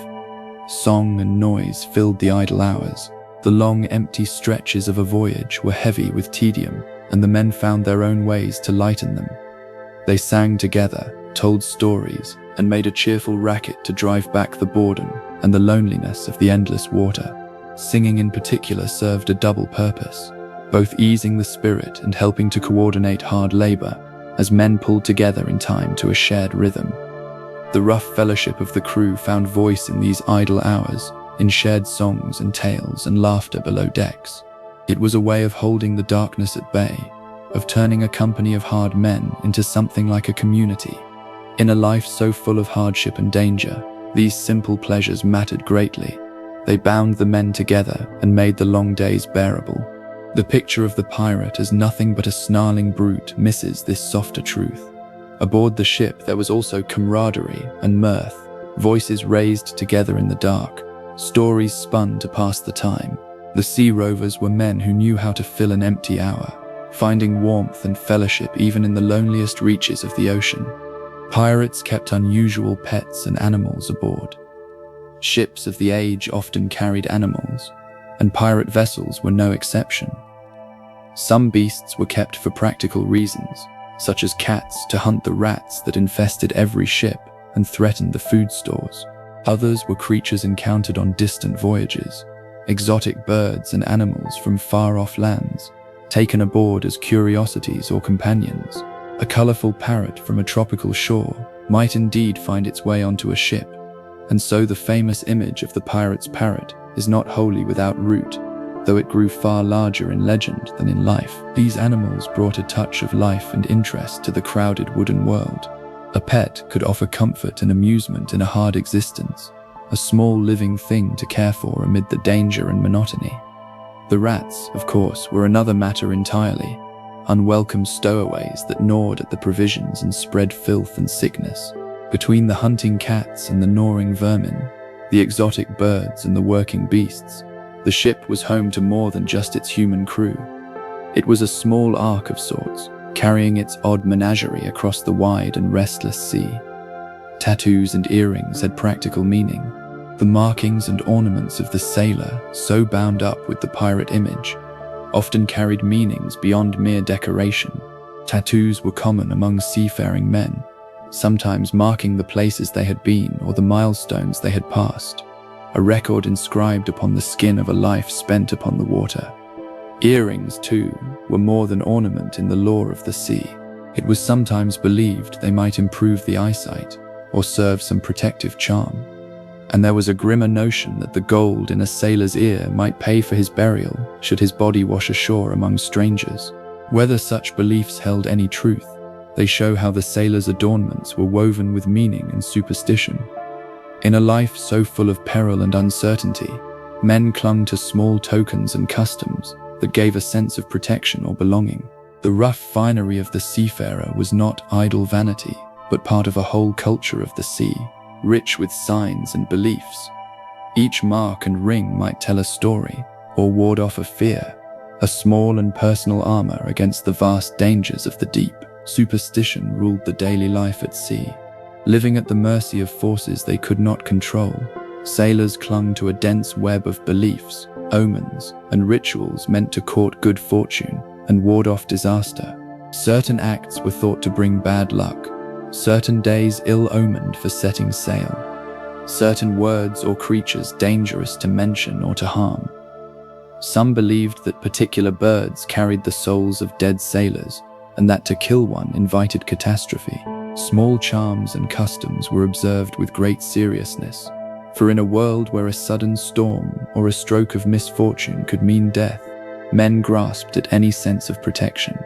Song and noise filled the idle hours. The long, empty stretches of a voyage were heavy with tedium, and the men found their own ways to lighten them. They sang together, told stories, and made a cheerful racket to drive back the boredom and the loneliness of the endless water. Singing in particular served a double purpose, both easing the spirit and helping to coordinate hard labor, as men pulled together in time to a shared rhythm. The rough fellowship of the crew found voice in these idle hours, in shared songs and tales and laughter below decks. It was a way of holding the darkness at bay, of turning a company of hard men into something like a community. In a life so full of hardship and danger, these simple pleasures mattered greatly. They bound the men together and made the long days bearable. The picture of the pirate as nothing but a snarling brute misses this softer truth. Aboard the ship there was also camaraderie and mirth, voices raised together in the dark, stories spun to pass the time. The sea rovers were men who knew how to fill an empty hour, finding warmth and fellowship even in the loneliest reaches of the ocean. Pirates kept unusual pets and animals aboard. Ships of the age often carried animals, and pirate vessels were no exception. Some beasts were kept for practical reasons, such as cats to hunt the rats that infested every ship and threatened the food stores. Others were creatures encountered on distant voyages, exotic birds and animals from far-off lands, taken aboard as curiosities or companions. A colorful parrot from a tropical shore might indeed find its way onto a ship, and so the famous image of the pirate's parrot is not wholly without root, though it grew far larger in legend than in life. These animals brought a touch of life and interest to the crowded wooden world. A pet could offer comfort and amusement in a hard existence, a small living thing to care for amid the danger and monotony. The rats, of course, were another matter entirely, unwelcome stowaways that gnawed at the provisions and spread filth and sickness. Between the hunting cats and the gnawing vermin, the exotic birds and the working beasts, the ship was home to more than just its human crew. It was a small ark of sorts, carrying its odd menagerie across the wide and restless sea. Tattoos and earrings had practical meaning. The markings and ornaments of the sailor, so bound up with the pirate image, often carried meanings beyond mere decoration. Tattoos were common among seafaring men, sometimes marking the places they had been or the milestones they had passed, a record inscribed upon the skin of a life spent upon the water. Earrings, too, were more than ornament in the lore of the sea. It was sometimes believed they might improve the eyesight or serve some protective charm. And there was a grimmer notion that the gold in a sailor's ear might pay for his burial should his body wash ashore among strangers. Whether such beliefs held any truth, they show how the sailor's adornments were woven with meaning and superstition. In a life so full of peril and uncertainty, men clung to small tokens and customs that gave a sense of protection or belonging. The rough finery of the seafarer was not idle vanity, but part of a whole culture of the sea, rich with signs and beliefs. Each mark and ring might tell a story or ward off a fear, a small and personal armor against the vast dangers of the deep. Superstition ruled the daily life at sea. Living at the mercy of forces they could not control, sailors clung to a dense web of beliefs, omens, and rituals meant to court good fortune and ward off disaster. Certain acts were thought to bring bad luck, certain days ill-omened for setting sail, certain words or creatures dangerous to mention or to harm. Some believed that particular birds carried the souls of dead sailors, and that to kill one invited catastrophe. Small charms and customs were observed with great seriousness, for in a world where a sudden storm or a stroke of misfortune could mean death, men grasped at any sense of protection.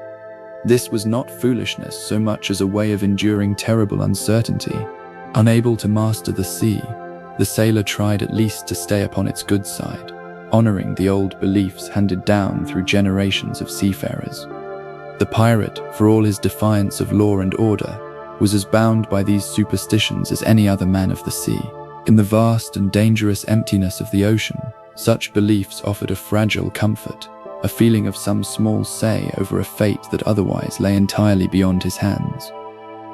This was not foolishness so much as a way of enduring terrible uncertainty. Unable to master the sea, the sailor tried at least to stay upon its good side, honoring the old beliefs handed down through generations of seafarers. The pirate, for all his defiance of law and order, was as bound by these superstitions as any other man of the sea. In the vast and dangerous emptiness of the ocean, such beliefs offered a fragile comfort, a feeling of some small say over a fate that otherwise lay entirely beyond his hands.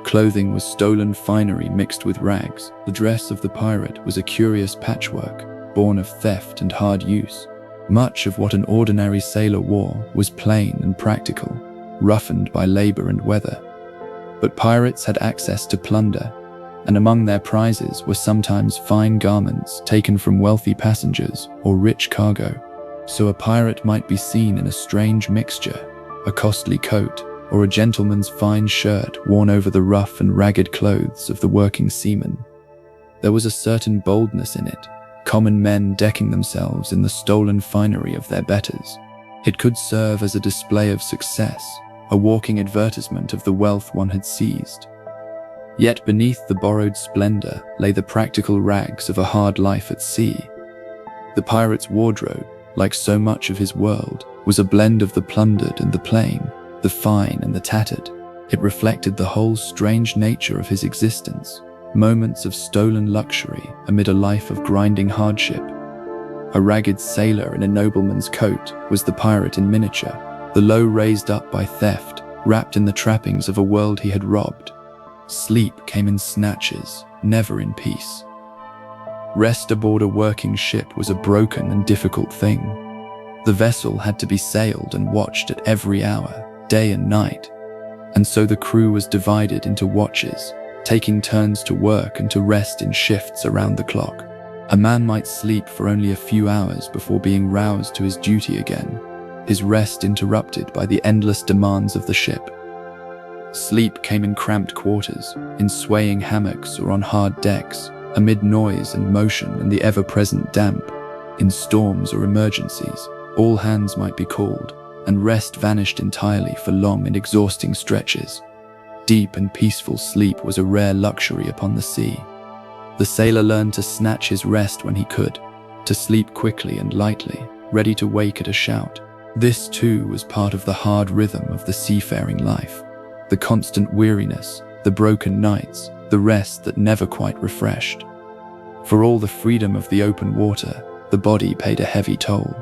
Clothing was stolen finery mixed with rags. The dress of the pirate was a curious patchwork, born of theft and hard use. Much of what an ordinary sailor wore was plain and practical, roughened by labor and weather. But pirates had access to plunder, and among their prizes were sometimes fine garments taken from wealthy passengers or rich cargo. So a pirate might be seen in a strange mixture, a costly coat, or a gentleman's fine shirt worn over the rough and ragged clothes of the working seaman. There was a certain boldness in it, common men decking themselves in the stolen finery of their betters. It could serve as a display of success, a walking advertisement of the wealth one had seized. Yet beneath the borrowed splendor lay the practical rags of a hard life at sea. The pirate's wardrobe, like so much of his world, was a blend of the plundered and the plain, the fine and the tattered. It reflected the whole strange nature of his existence, moments of stolen luxury amid a life of grinding hardship. A ragged sailor in a nobleman's coat was the pirate in miniature, the low raised up by theft, wrapped in the trappings of a world he had robbed. Sleep came in snatches, never in peace. Rest aboard a working ship was a broken and difficult thing. The vessel had to be sailed and watched at every hour, day and night, and so the crew was divided into watches, taking turns to work and to rest in shifts around the clock. A man might sleep for only a few hours before being roused to his duty again, his rest interrupted by the endless demands of the ship. Sleep came in cramped quarters, in swaying hammocks or on hard decks, amid noise and motion and the ever-present damp. In storms or emergencies, all hands might be called, and rest vanished entirely for long and exhausting stretches. Deep and peaceful sleep was a rare luxury upon the sea. The sailor learned to snatch his rest when he could, to sleep quickly and lightly, ready to wake at a shout. This too was part of the hard rhythm of the seafaring life. The constant weariness, the broken nights, the rest that never quite refreshed. For all the freedom of the open water, the body paid a heavy toll.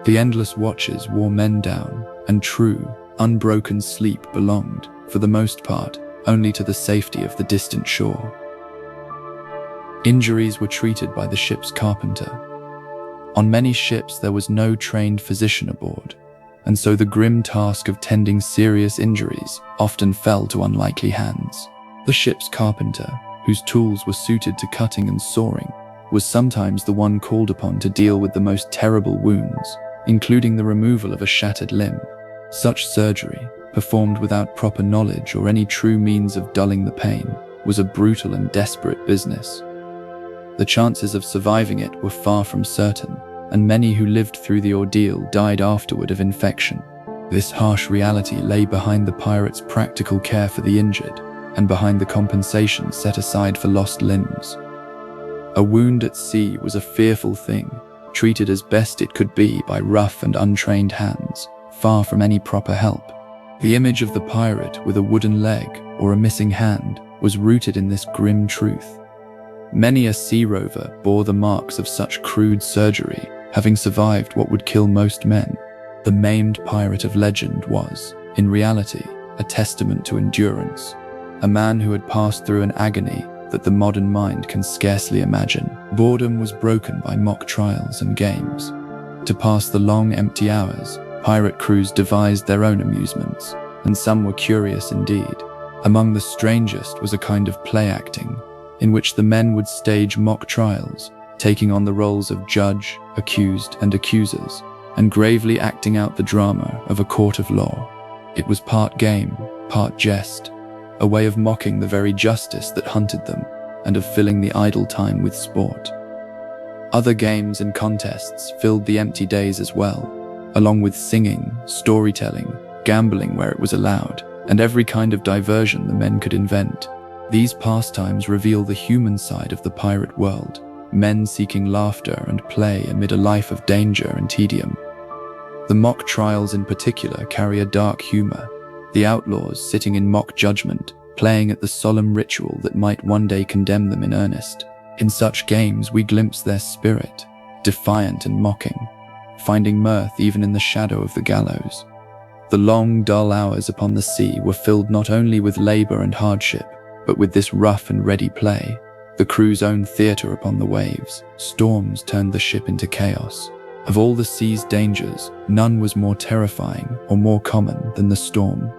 The endless watches wore men down, and true, unbroken sleep belonged, for the most part, only to the safety of the distant shore. Injuries were treated by the ship's carpenter. On many ships there was no trained physician aboard, and so the grim task of tending serious injuries often fell to unlikely hands. The ship's carpenter, whose tools were suited to cutting and sawing, was sometimes the one called upon to deal with the most terrible wounds, including the removal of a shattered limb. Such surgery, performed without proper knowledge or any true means of dulling the pain, was a brutal and desperate business. The chances of surviving it were far from certain, and many who lived through the ordeal died afterward of infection. This harsh reality lay behind the pirates' practical care for the injured, and behind the compensation set aside for lost limbs. A wound at sea was a fearful thing, treated as best it could be by rough and untrained hands, far from any proper help. The image of the pirate with a wooden leg or a missing hand was rooted in this grim truth. Many a sea rover bore the marks of such crude surgery, having survived what would kill most men. The maimed pirate of legend was, in reality, a testament to endurance, a man who had passed through an agony that the modern mind can scarcely imagine. Boredom was broken by mock trials and games. To pass the long, empty hours, pirate crews devised their own amusements, and some were curious indeed. Among the strangest was a kind of play acting, in which the men would stage mock trials, taking on the roles of judge, accused, and accusers, and gravely acting out the drama of a court of law. It was part game, part jest, a way of mocking the very justice that hunted them, and of filling the idle time with sport. Other games and contests filled the empty days as well, along with singing, storytelling, gambling where it was allowed, and every kind of diversion the men could invent. These pastimes reveal the human side of the pirate world, men seeking laughter and play amid a life of danger and tedium. The mock trials in particular carry a dark humor, the outlaws sitting in mock judgment, playing at the solemn ritual that might one day condemn them in earnest. In such games we glimpse their spirit, defiant and mocking, finding mirth even in the shadow of the gallows. The long, dull hours upon the sea were filled not only with labor and hardship, but with this rough and ready play, the crew's own theater upon the waves. Storms turned the ship into chaos. Of all the sea's dangers, none was more terrifying or more common than the storm.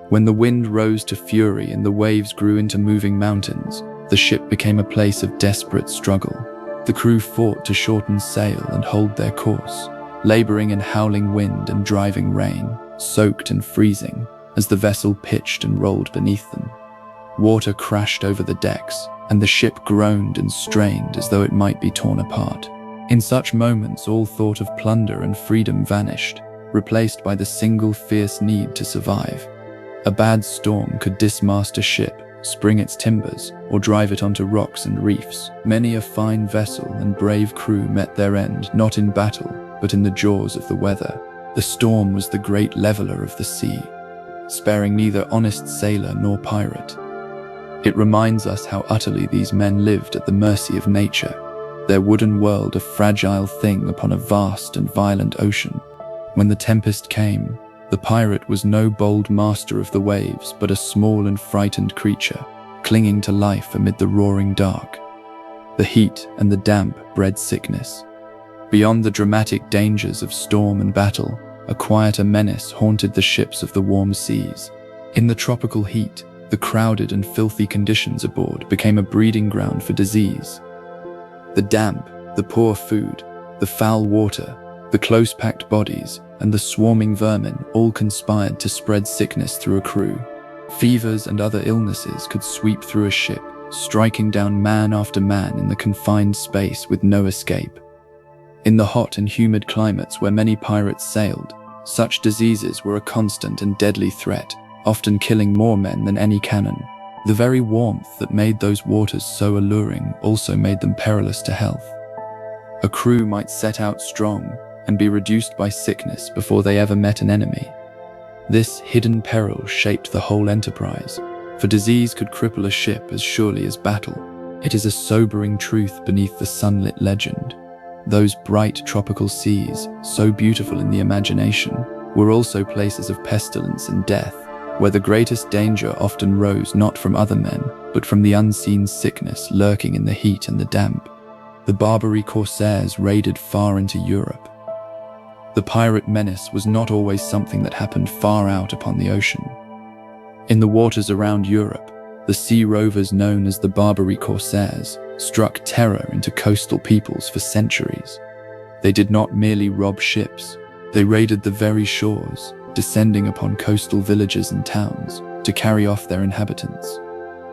When the wind rose to fury and the waves grew into moving mountains, the ship became a place of desperate struggle. The crew fought to shorten sail and hold their course, laboring in howling wind and driving rain, soaked and freezing, as the vessel pitched and rolled beneath them. Water crashed over the decks, and the ship groaned and strained as though it might be torn apart. In such moments, all thought of plunder and freedom vanished, replaced by the single fierce need to survive. A bad storm could dismast a ship, spring its timbers, or drive it onto rocks and reefs. Many a fine vessel and brave crew met their end not in battle, but in the jaws of the weather. The storm was the great leveler of the sea, sparing neither honest sailor nor pirate. It reminds us how utterly these men lived at the mercy of nature, their wooden world a fragile thing upon a vast and violent ocean. When the tempest came, The pirate was no bold master of the waves, but a small and frightened creature, clinging to life amid the roaring dark. The heat and the damp bred sickness. Beyond the dramatic dangers of storm and battle, a quieter menace haunted the ships of the warm seas. In the tropical heat, the crowded and filthy conditions aboard became a breeding ground for disease. The damp, the poor food, the foul water, the close-packed bodies, and the swarming vermin all conspired to spread sickness through a crew. Fevers and other illnesses could sweep through a ship, striking down man after man in the confined space with no escape. In the hot and humid climates where many pirates sailed, such diseases were a constant and deadly threat, often killing more men than any cannon. The very warmth that made those waters so alluring also made them perilous to health. A crew might set out strong and be reduced by sickness before they ever met an enemy. This hidden peril shaped the whole enterprise, for disease could cripple a ship as surely as battle. It is a sobering truth beneath the sunlit legend. Those bright tropical seas, so beautiful in the imagination, were also places of pestilence and death, where the greatest danger often rose not from other men, but from the unseen sickness lurking in the heat and the damp. The Barbary corsairs raided far into Europe. The pirate menace was not always something that happened far out upon the ocean. In the waters around Europe, the sea rovers known as the Barbary corsairs struck terror into coastal peoples for centuries. They did not merely rob ships, they raided the very shores, descending upon coastal villages and towns to carry off their inhabitants.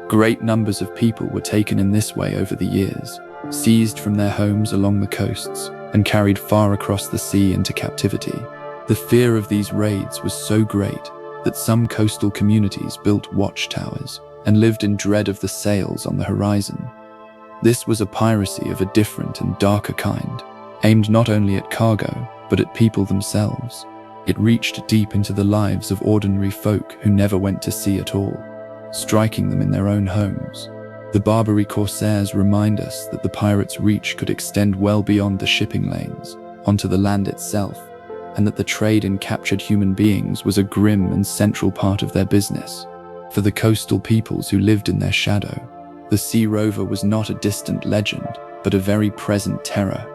Great numbers of people were taken in this way over the years, seized from their homes along the coasts, and carried far across the sea into captivity. The fear of these raids was so great that some coastal communities built watchtowers and lived in dread of the sails on the horizon. This was a piracy of a different and darker kind, aimed not only at cargo, but at people themselves. It reached deep into the lives of ordinary folk who never went to sea at all, striking them in their own homes. The Barbary corsairs remind us that the pirates' reach could extend well beyond the shipping lanes, onto the land itself, and that the trade in captured human beings was a grim and central part of their business. For the coastal peoples who lived in their shadow, the sea rover was not a distant legend, but a very present terror.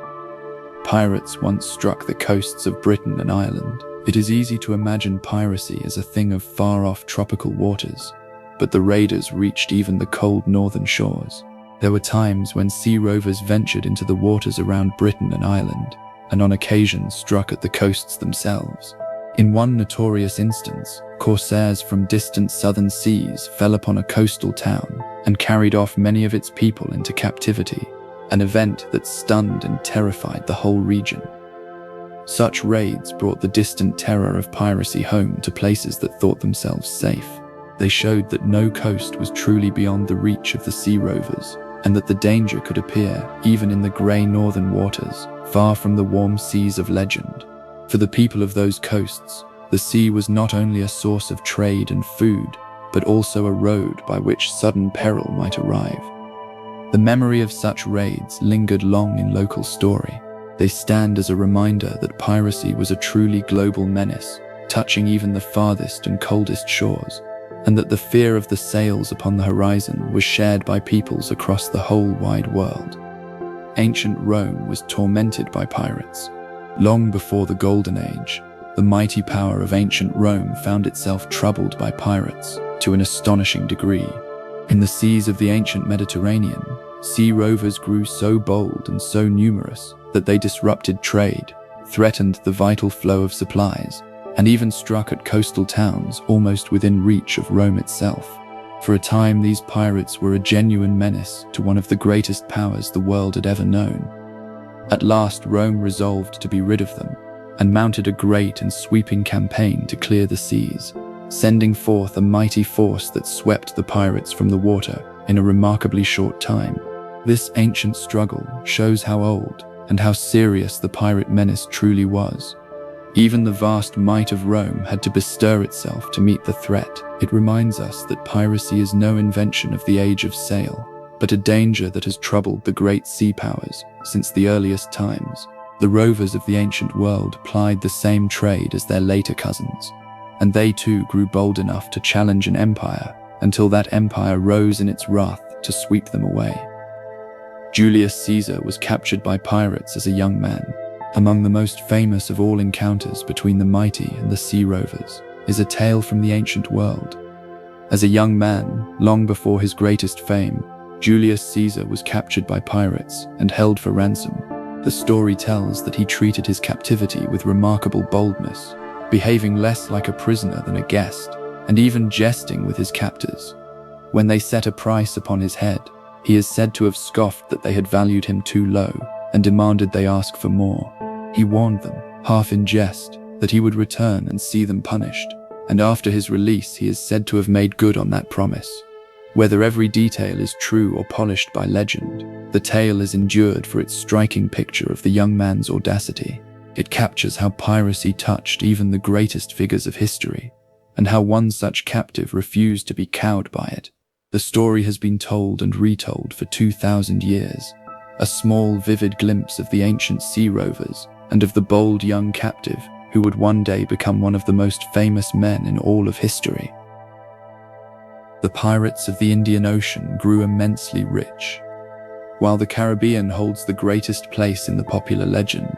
Pirates once struck the coasts of Britain and Ireland. It is easy to imagine piracy as a thing of far-off tropical waters, but the raiders reached even the cold northern shores. There were times when sea rovers ventured into the waters around Britain and Ireland, and on occasion struck at the coasts themselves. In one notorious instance, corsairs from distant southern seas fell upon a coastal town and carried off many of its people into captivity, an event that stunned and terrified the whole region. Such raids brought the distant terror of piracy home to places that thought themselves safe. They showed that no coast was truly beyond the reach of the sea rovers, and that the danger could appear even in the grey northern waters, far from the warm seas of legend. For the people of those coasts, the sea was not only a source of trade and food, but also a road by which sudden peril might arrive. The memory of such raids lingered long in local story. They stand as a reminder that piracy was a truly global menace, touching even the farthest and coldest shores, and that the fear of the sails upon the horizon was shared by peoples across the whole wide world. Ancient Rome was tormented by pirates. Long before the Golden Age, the mighty power of ancient Rome found itself troubled by pirates to an astonishing degree. In the seas of the ancient Mediterranean, sea rovers grew so bold and so numerous that they disrupted trade, threatened the vital flow of supplies, and even struck at coastal towns almost within reach of Rome itself. For a time, these pirates were a genuine menace to one of the greatest powers the world had ever known. At last, Rome resolved to be rid of them, and mounted a great and sweeping campaign to clear the seas, sending forth a mighty force that swept the pirates from the water in a remarkably short time. This ancient struggle shows how old and how serious the pirate menace truly was. Even the vast might of Rome had to bestir itself to meet the threat. It reminds us that piracy is no invention of the age of sail, but a danger that has troubled the great sea powers since the earliest times. The rovers of the ancient world plied the same trade as their later cousins, and they too grew bold enough to challenge an empire until that empire rose in its wrath to sweep them away. Julius Caesar was captured by pirates as a young man. Among the most famous of all encounters between the mighty and the sea rovers is a tale from the ancient world. As a young man, long before his greatest fame, Julius Caesar was captured by pirates and held for ransom. The story tells that he treated his captivity with remarkable boldness, behaving less like a prisoner than a guest, and even jesting with his captors. When they set a price upon his head, he is said to have scoffed that they had valued him too low and demanded they ask for more. He warned them, half in jest, that he would return and see them punished, and after his release he is said to have made good on that promise. Whether every detail is true or polished by legend, the tale is endured for its striking picture of the young man's audacity. It captures how piracy touched even the greatest figures of history, and how one such captive refused to be cowed by it. The story has been told and retold for 2,000 years, a small, vivid glimpse of the ancient sea rovers and of the bold young captive who would one day become one of the most famous men in all of history. The pirates of the Indian Ocean grew immensely rich. While the Caribbean holds the greatest place in the popular legend,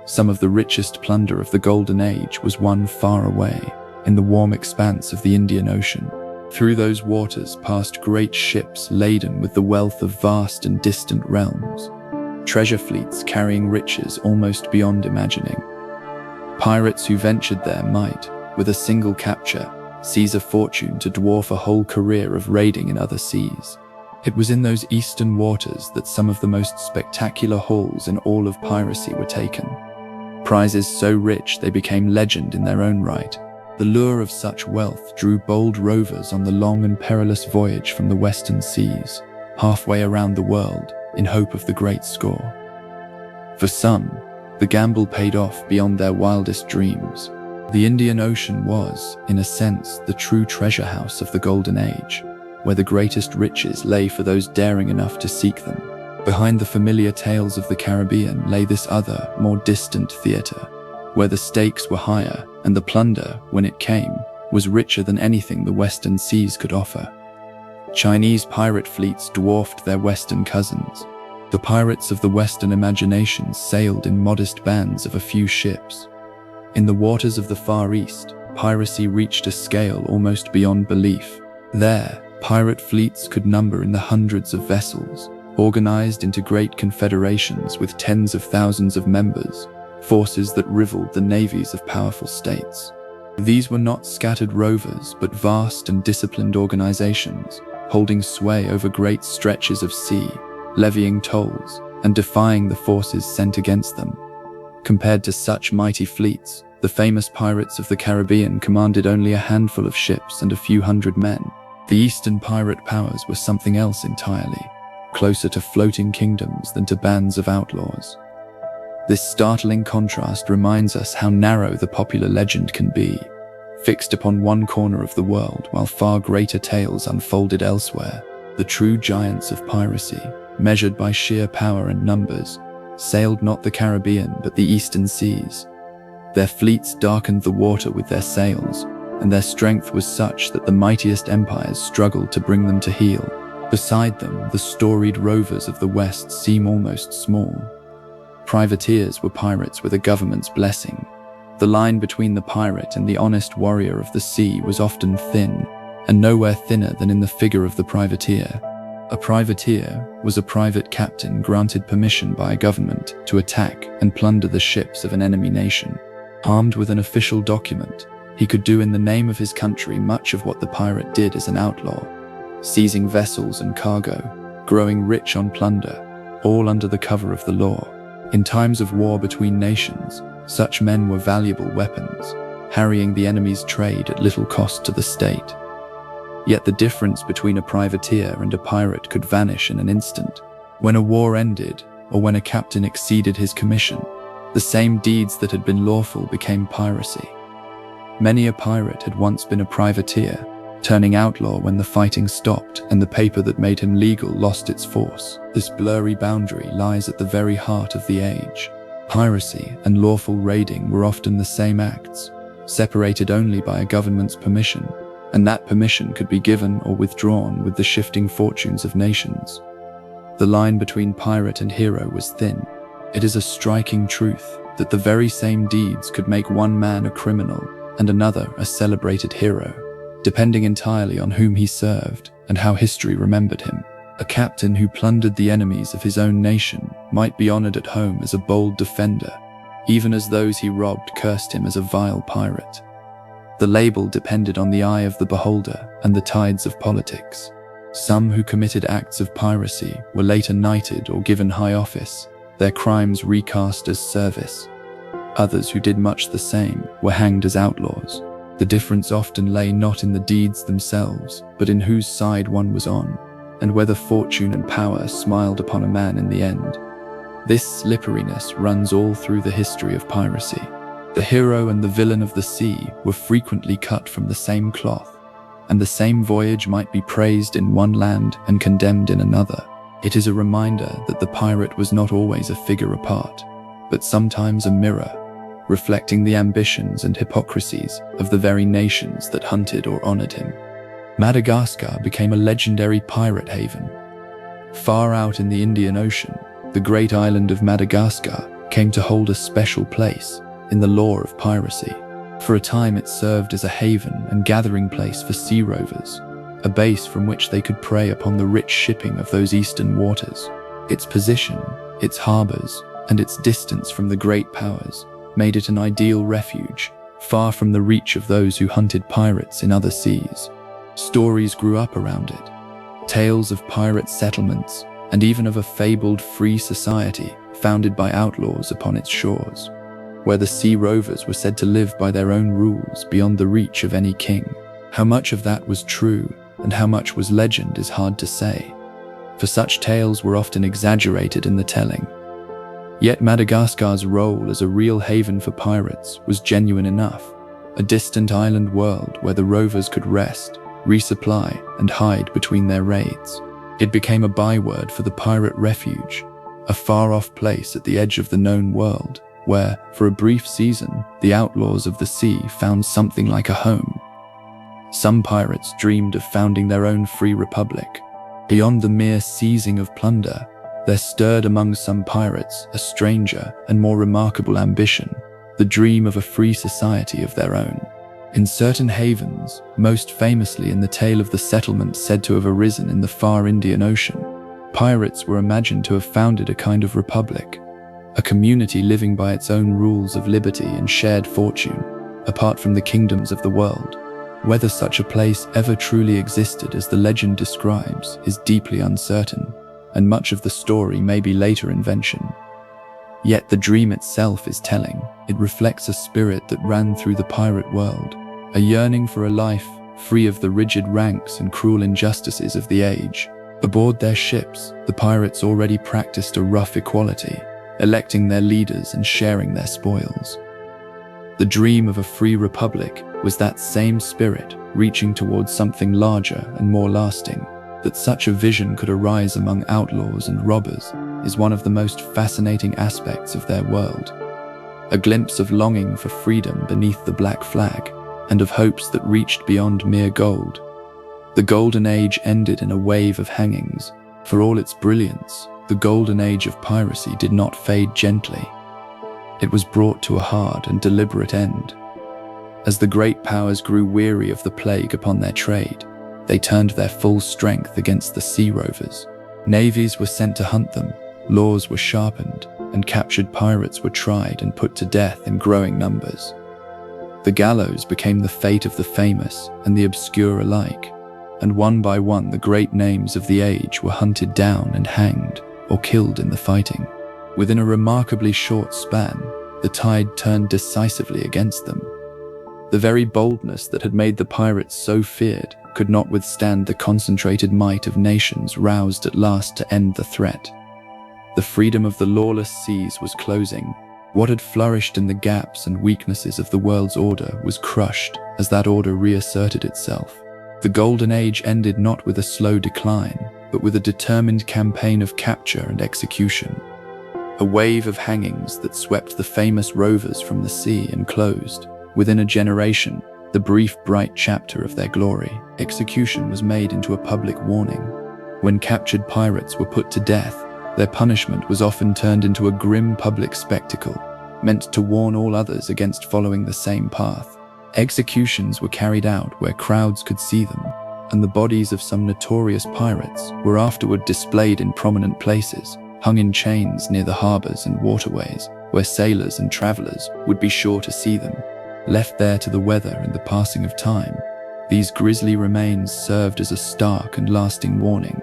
some of the richest plunder of the Golden Age was won far away, in the warm expanse of the Indian Ocean. Through those waters passed great ships laden with the wealth of vast and distant realms, treasure fleets carrying riches almost beyond imagining. Pirates who ventured there might, with a single capture, seize a fortune to dwarf a whole career of raiding in other seas. It was in those eastern waters that some of the most spectacular hauls in all of piracy were taken. Prizes so rich they became legend in their own right. The lure of such wealth drew bold rovers on the long and perilous voyage from the western seas, halfway around the world, in hope of the great score. For some, the gamble paid off beyond their wildest dreams. The Indian Ocean was, in a sense, the true treasure house of the Golden Age, where the greatest riches lay for those daring enough to seek them. Behind the familiar tales of the Caribbean lay this other, more distant theater, where the stakes were higher and the plunder, when it came, was richer than anything the western seas could offer. Chinese pirate fleets dwarfed their western cousins. The pirates of the Western imagination sailed in modest bands of a few ships. In the waters of the Far East, piracy reached a scale almost beyond belief. There, pirate fleets could number in the hundreds of vessels, organized into great confederations with tens of thousands of members, forces that rivaled the navies of powerful states. These were not scattered rovers, but vast and disciplined organizations, holding sway over great stretches of sea, levying tolls, and defying the forces sent against them. Compared to such mighty fleets, the famous pirates of the Caribbean commanded only a handful of ships and a few hundred men. The Eastern pirate powers were something else entirely, closer to floating kingdoms than to bands of outlaws. This startling contrast reminds us how narrow the popular legend can be, fixed upon one corner of the world while far greater tales unfolded elsewhere. The true giants of piracy, measured by sheer power and numbers, sailed not the Caribbean but the eastern seas. Their fleets darkened the water with their sails, and their strength was such that the mightiest empires struggled to bring them to heel. Beside them, the storied rovers of the West seem almost small. Privateers were pirates with a government's blessing. The line between the pirate and the honest warrior of the sea was often thin, and nowhere thinner than in the figure of the privateer. A privateer was a private captain granted permission by a government to attack and plunder the ships of an enemy nation. Armed with an official document, he could do in the name of his country much of what the pirate did as an outlaw, seizing vessels and cargo, growing rich on plunder, all under the cover of the law. In times of war between nations, such men were valuable weapons, harrying the enemy's trade at little cost to the state. Yet the difference between a privateer and a pirate could vanish in an instant. When a war ended, or when a captain exceeded his commission, the same deeds that had been lawful became piracy. Many a pirate had once been a privateer, turning outlaw when the fighting stopped and the paper that made him legal lost its force. This blurry boundary lies at the very heart of the age. Piracy and lawful raiding were often the same acts, separated only by a government's permission, and that permission could be given or withdrawn with the shifting fortunes of nations. The line between pirate and hero was thin. It is a striking truth that the very same deeds could make one man a criminal and another a celebrated hero, depending entirely on whom he served and how history remembered him. A captain who plundered the enemies of his own nation might be honored at home as a bold defender, even as those he robbed cursed him as a vile pirate. The label depended on the eye of the beholder and the tides of politics. Some who committed acts of piracy were later knighted or given high office, their crimes recast as service. Others who did much the same were hanged as outlaws. The difference often lay not in the deeds themselves, but in whose side one was on, and whether fortune and power smiled upon a man in the end. This slipperiness runs all through the history of piracy. The hero and the villain of the sea were frequently cut from the same cloth, and the same voyage might be praised in one land and condemned in another. It is a reminder that the pirate was not always a figure apart, but sometimes a mirror, reflecting the ambitions and hypocrisies of the very nations that hunted or honored him. Madagascar became a legendary pirate haven. Far out in the Indian Ocean, the great island of Madagascar came to hold a special place in the lore of piracy. For a time it served as a haven and gathering place for sea rovers, a base from which they could prey upon the rich shipping of those eastern waters. Its position, its harbors, and its distance from the great powers made it an ideal refuge, far from the reach of those who hunted pirates in other seas. Stories grew up around it, tales of pirate settlements, and even of a fabled free society founded by outlaws upon its shores, where the sea rovers were said to live by their own rules beyond the reach of any king. How much of that was true and how much was legend is hard to say, for such tales were often exaggerated in the telling. Yet Madagascar's role as a real haven for pirates was genuine enough, a distant island world where the rovers could rest, resupply, and hide between their raids. It became a byword for the pirate refuge, a far-off place at the edge of the known world, where, for a brief season, the outlaws of the sea found something like a home. Some pirates dreamed of founding their own free republic. Beyond the mere seizing of plunder, there stirred among some pirates a stranger and more remarkable ambition, the dream of a free society of their own. In certain havens, most famously in the tale of the settlement said to have arisen in the far Indian Ocean, pirates were imagined to have founded a kind of republic, a community living by its own rules of liberty and shared fortune, apart from the kingdoms of the world. Whether such a place ever truly existed as the legend describes is deeply uncertain, and much of the story may be later invention. Yet the dream itself is telling. It reflects a spirit that ran through the pirate world, a yearning for a life free of the rigid ranks and cruel injustices of the age. Aboard their ships, the pirates already practiced a rough equality, electing their leaders and sharing their spoils. The dream of a free republic was that same spirit reaching towards something larger and more lasting. That such a vision could arise among outlaws and robbers is one of the most fascinating aspects of their world. A glimpse of longing for freedom beneath the black flag, and of hopes that reached beyond mere gold. The Golden Age ended in a wave of hangings. For all its brilliance, the Golden Age of piracy did not fade gently. It was brought to a hard and deliberate end. As the great powers grew weary of the plague upon their trade, they turned their full strength against the sea rovers. Navies were sent to hunt them, laws were sharpened, and captured pirates were tried and put to death in growing numbers. The gallows became the fate of the famous and the obscure alike, and one by one the great names of the age were hunted down and hanged or killed in the fighting. Within a remarkably short span, the tide turned decisively against them. The very boldness that had made the pirates so feared could not withstand the concentrated might of nations roused at last to end the threat. The freedom of the lawless seas was closing. What had flourished in the gaps and weaknesses of the world's order was crushed as that order reasserted itself. The Golden Age ended not with a slow decline, but with a determined campaign of capture and execution. A wave of hangings that swept the famous rovers from the sea and closed, Within a generation, the brief, bright chapter of their glory, execution was made into a public warning. When captured pirates were put to death, their punishment was often turned into a grim public spectacle, meant to warn all others against following the same path. Executions were carried out where crowds could see them, and the bodies of some notorious pirates were afterward displayed in prominent places, hung in chains near the harbors and waterways, where sailors and travelers would be sure to see them. Left there to the weather and the passing of time, these grisly remains served as a stark and lasting warning.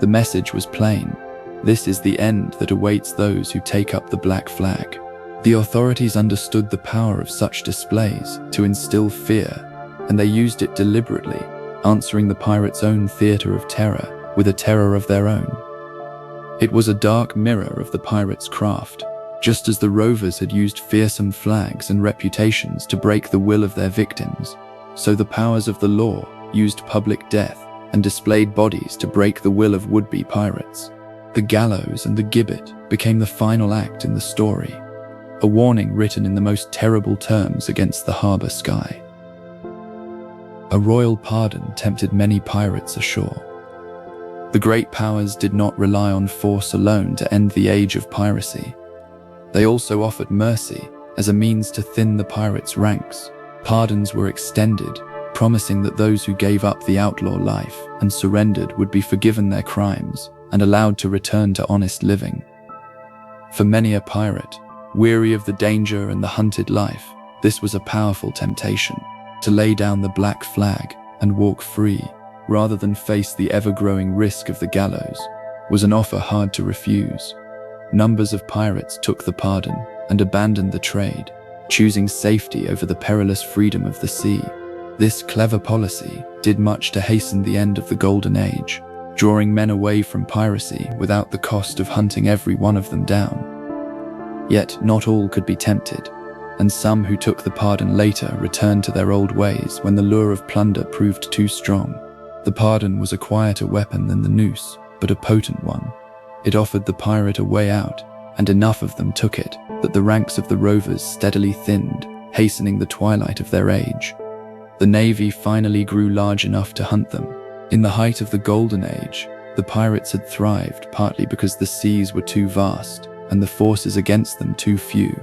The message was plain: this is the end that awaits those who take up the black flag. The authorities understood the power of such displays to instill fear, and they used it deliberately, answering the pirates' own theater of terror with a terror of their own. It was a dark mirror of the pirates' craft. Just as the rovers had used fearsome flags and reputations to break the will of their victims, so the powers of the law used public death and displayed bodies to break the will of would-be pirates. The gallows and the gibbet became the final act in the story, a warning written in the most terrible terms against the harbor sky. A royal pardon tempted many pirates ashore. The great powers did not rely on force alone to end the age of piracy. They also offered mercy as a means to thin the pirates' ranks. Pardons were extended, promising that those who gave up the outlaw life and surrendered would be forgiven their crimes and allowed to return to honest living. For many a pirate, weary of the danger and the hunted life, this was a powerful temptation. To lay down the black flag and walk free, rather than face the ever-growing risk of the gallows, was an offer hard to refuse. Numbers of pirates took the pardon and abandoned the trade, choosing safety over the perilous freedom of the sea. This clever policy did much to hasten the end of the Golden Age, drawing men away from piracy without the cost of hunting every one of them down. Yet not all could be tempted, and some who took the pardon later returned to their old ways when the lure of plunder proved too strong. The pardon was a quieter weapon than the noose, but a potent one. It offered the pirate a way out, and enough of them took it that the ranks of the rovers steadily thinned, hastening the twilight of their age. The navy finally grew large enough to hunt them. In the height of the Golden Age, the pirates had thrived partly because the seas were too vast and the forces against them too few.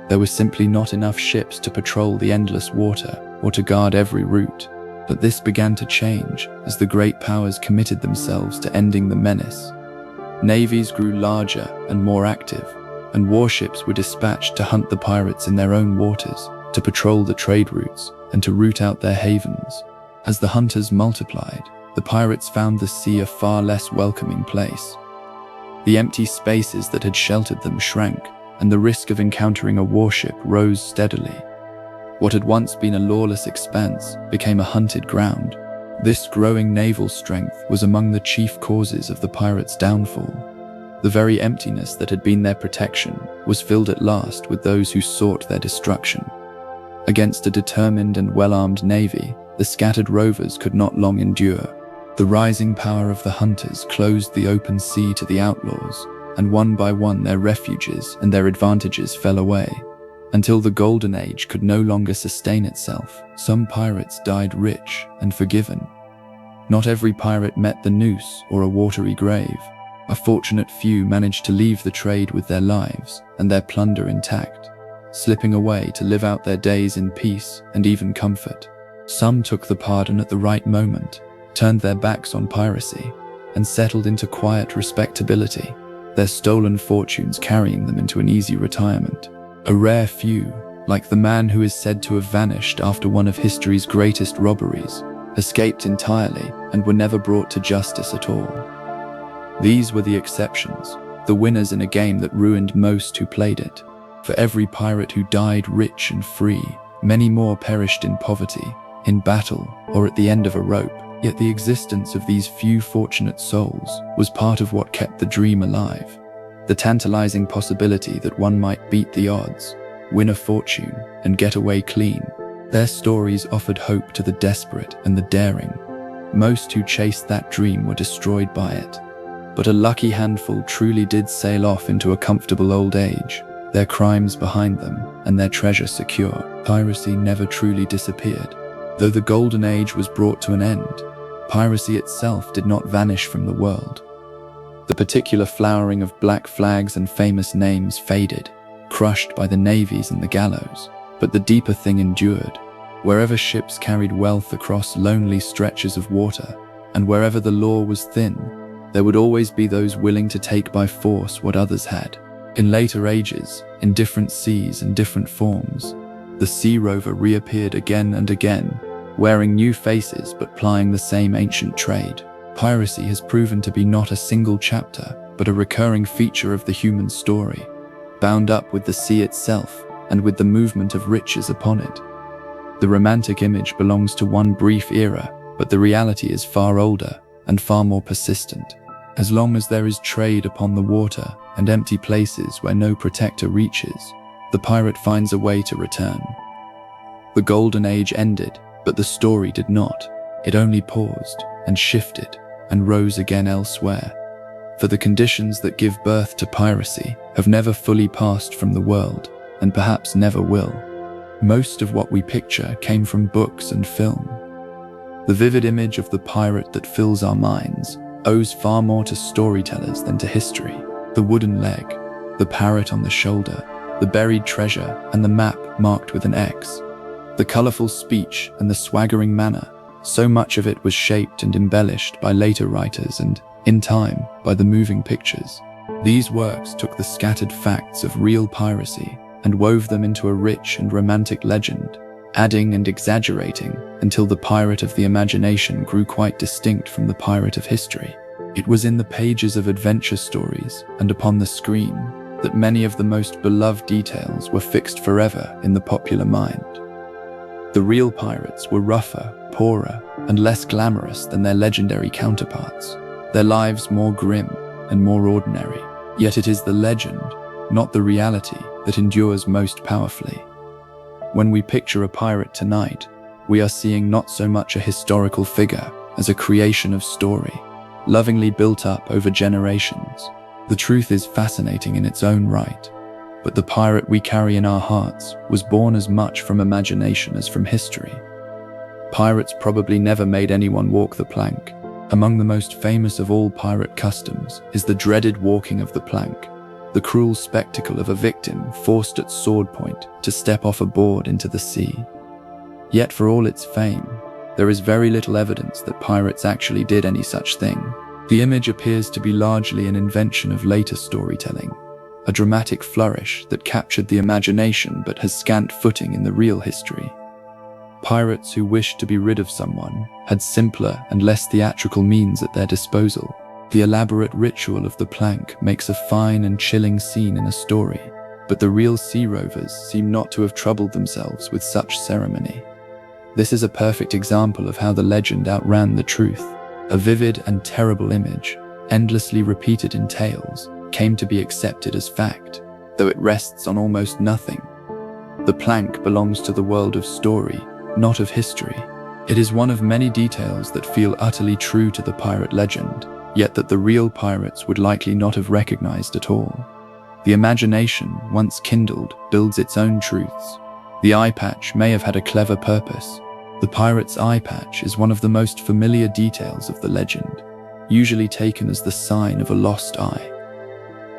There were simply not enough ships to patrol the endless water or to guard every route. But this began to change as the great powers committed themselves to ending the menace. Navies grew larger and more active, and warships were dispatched to hunt the pirates in their own waters, to patrol the trade routes, and to root out their havens. As the hunters multiplied, the pirates found the sea a far less welcoming place. The empty spaces that had sheltered them shrank, and the risk of encountering a warship rose steadily. What had once been a lawless expanse became a hunted ground. This growing naval strength was among the chief causes of the pirates' downfall. The very emptiness that had been their protection was filled at last with those who sought their destruction. Against a determined and well-armed navy, the scattered rovers could not long endure. The rising power of the hunters closed the open sea to the outlaws, and one by one their refuges and their advantages fell away. Until the Golden Age could no longer sustain itself, some pirates died rich and forgiven. Not every pirate met the noose or a watery grave. A fortunate few managed to leave the trade with their lives and their plunder intact, slipping away to live out their days in peace and even comfort. Some took the pardon at the right moment, turned their backs on piracy, and settled into quiet respectability, their stolen fortunes carrying them into an easy retirement. A rare few, like the man who is said to have vanished after one of history's greatest robberies, escaped entirely and were never brought to justice at all. These were the exceptions, the winners in a game that ruined most who played it. For every pirate who died rich and free, many more perished in poverty, in battle, or at the end of a rope. Yet the existence of these few fortunate souls was part of what kept the dream alive. The tantalizing possibility that one might beat the odds, win a fortune, and get away clean. Their stories offered hope to the desperate and the daring. Most who chased that dream were destroyed by it. But a lucky handful truly did sail off into a comfortable old age, their crimes behind them, and their treasure secure. Piracy never truly disappeared. Though the Golden Age was brought to an end, piracy itself did not vanish from the world. The particular flowering of black flags and famous names faded, crushed by the navies and the gallows, but the deeper thing endured. Wherever ships carried wealth across lonely stretches of water, and wherever the law was thin, there would always be those willing to take by force what others had. In later ages, in different seas and different forms, the sea rover reappeared again and again, wearing new faces but plying the same ancient trade. Piracy has proven to be not a single chapter, but a recurring feature of the human story, bound up with the sea itself and with the movement of riches upon it. The romantic image belongs to one brief era, but the reality is far older and far more persistent. As long as there is trade upon the water and empty places where no protector reaches, the pirate finds a way to return. The Golden Age ended, but the story did not. It only paused and shifted and rose again elsewhere. For the conditions that give birth to piracy have never fully passed from the world, and perhaps never will. Most of what we picture came from books and film. The vivid image of the pirate that fills our minds owes far more to storytellers than to history. The wooden leg, the parrot on the shoulder, the buried treasure, and the map marked with an X. The colorful speech and the swaggering manner, so much of it was shaped and embellished by later writers and, in time, by the moving pictures. These works took the scattered facts of real piracy and wove them into a rich and romantic legend, adding and exaggerating until the pirate of the imagination grew quite distinct from the pirate of history. It was in the pages of adventure stories and upon the screen that many of the most beloved details were fixed forever in the popular mind. The real pirates were rougher, poorer, and less glamorous than their legendary counterparts, their lives more grim and more ordinary. Yet it is the legend, not the reality, that endures most powerfully. When we picture a pirate tonight, we are seeing not so much a historical figure as a creation of story, lovingly built up over generations. The truth is fascinating in its own right, but the pirate we carry in our hearts was born as much from imagination as from history. Pirates probably never made anyone walk the plank. Among the most famous of all pirate customs is the dreaded walking of the plank, the cruel spectacle of a victim forced at sword point to step off a board into the sea. Yet for all its fame, there is very little evidence that pirates actually did any such thing. The image appears to be largely an invention of later storytelling, a dramatic flourish that captured the imagination but has scant footing in the real history. Pirates who wished to be rid of someone had simpler and less theatrical means at their disposal. The elaborate ritual of the plank makes a fine and chilling scene in a story, but the real sea rovers seem not to have troubled themselves with such ceremony. This is a perfect example of how the legend outran the truth. A vivid and terrible image, endlessly repeated in tales, came to be accepted as fact, though it rests on almost nothing. The plank belongs to the world of story, not of history. It is one of many details that feel utterly true to the pirate legend, yet that the real pirates would likely not have recognized at all. The imagination, once kindled, builds its own truths. The eye patch may have had a clever purpose. The pirate's eye patch is one of the most familiar details of the legend, usually taken as the sign of a lost eye.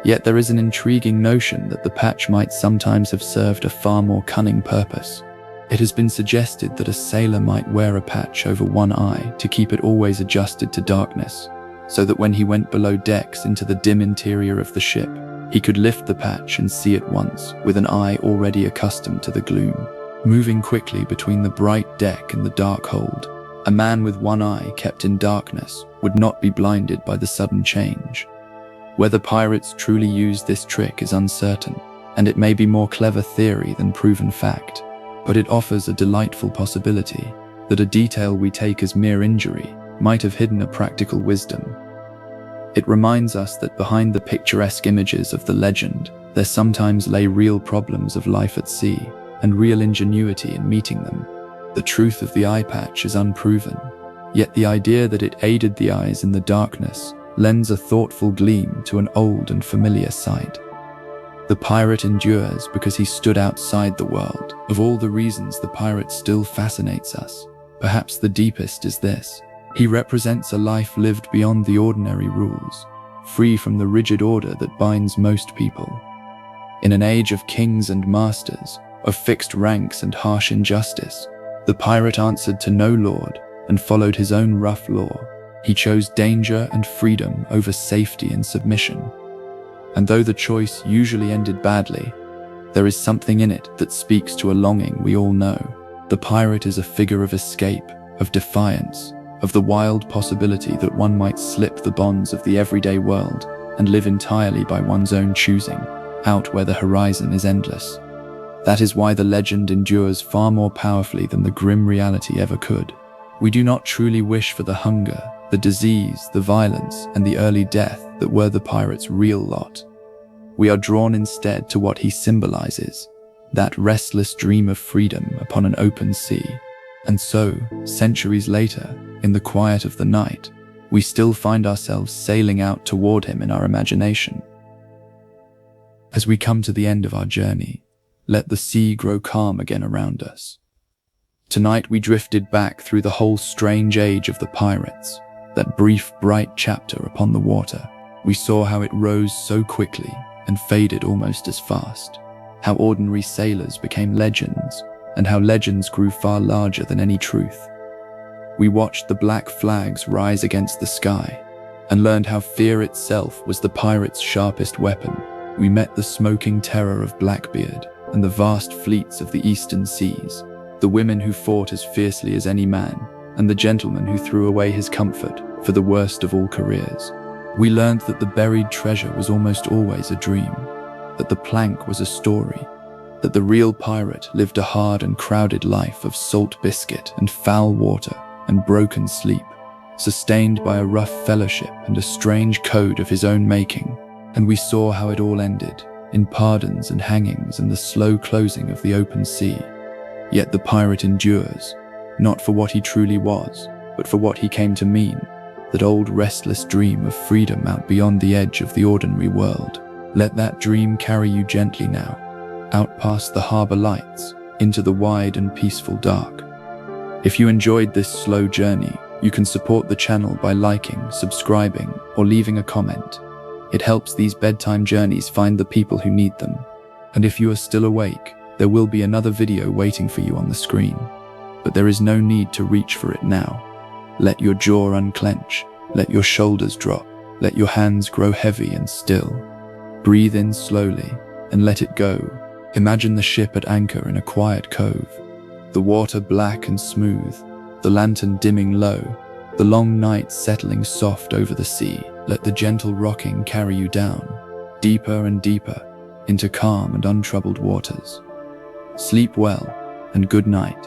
Yet there is an intriguing notion that the patch might sometimes have served a far more cunning purpose. It has been suggested that a sailor might wear a patch over one eye to keep it always adjusted to darkness, so that when he went below decks into the dim interior of the ship, he could lift the patch and see at once with an eye already accustomed to the gloom. Moving quickly between the bright deck and the dark hold, a man with one eye kept in darkness would not be blinded by the sudden change. Whether pirates truly used this trick is uncertain, and it may be more clever theory than proven fact, but it offers a delightful possibility that a detail we take as mere injury might have hidden a practical wisdom. It reminds us that behind the picturesque images of the legend, there sometimes lay real problems of life at sea and real ingenuity in meeting them. The truth of the eye patch is unproven, yet the idea that it aided the eyes in the darkness lends a thoughtful gleam to an old and familiar sight. The The pirate endures because he stood outside the world. Of all the reasons the pirate still fascinates us, perhaps the deepest is this: he represents a life lived beyond the ordinary rules, free from the rigid order that binds most people. In an age of kings and masters, of fixed ranks and harsh injustice, the pirate answered to no lord and followed his own rough law. He chose danger and freedom over safety and submission. And though the choice usually ended badly, there is something in it that speaks to a longing we all know. The pirate is a figure of escape, of defiance, of the wild possibility that one might slip the bonds of the everyday world and live entirely by one's own choosing, out where the horizon is endless. That is why the legend endures far more powerfully than the grim reality ever could. We do not truly wish for the hunger, the disease, the violence, and the early death that were the pirate's real lot. We are drawn instead to what he symbolizes, that restless dream of freedom upon an open sea. And so, centuries later, in the quiet of the night, we still find ourselves sailing out toward him in our imagination. As we come to the end of our journey, let the sea grow calm again around us. Tonight we drifted back through the whole strange age of the pirates, that brief, bright chapter upon the water. We saw how it rose so quickly and faded almost as fast, how ordinary sailors became legends, and how legends grew far larger than any truth. We watched the black flags rise against the sky, and learned how fear itself was the pirate's sharpest weapon. We met the smoking terror of Blackbeard and the vast fleets of the eastern seas, the women who fought as fiercely as any man, and the gentleman who threw away his comfort for the worst of all careers. We learned that the buried treasure was almost always a dream, that the plank was a story, that the real pirate lived a hard and crowded life of salt biscuit and foul water and broken sleep, sustained by a rough fellowship and a strange code of his own making. And we saw how it all ended, in pardons and hangings and the slow closing of the open sea. Yet the pirate endures, not for what he truly was, but for what he came to mean, that old restless dream of freedom out beyond the edge of the ordinary world. Let that dream carry you gently now, out past the harbor lights, into the wide and peaceful dark. If you enjoyed this slow journey, you can support the channel by liking, subscribing, or leaving a comment. It helps these bedtime journeys find the people who need them. And if you are still awake, there will be another video waiting for you on the screen. But there is no need to reach for it now. Let your jaw unclench, let your shoulders drop, let your hands grow heavy and still. Breathe in slowly and let it go. Imagine the ship at anchor in a quiet cove, the water black and smooth, the lantern dimming low, the long night settling soft over the sea. Let the gentle rocking carry you down, deeper and deeper, into calm and untroubled waters. Sleep well, and good night.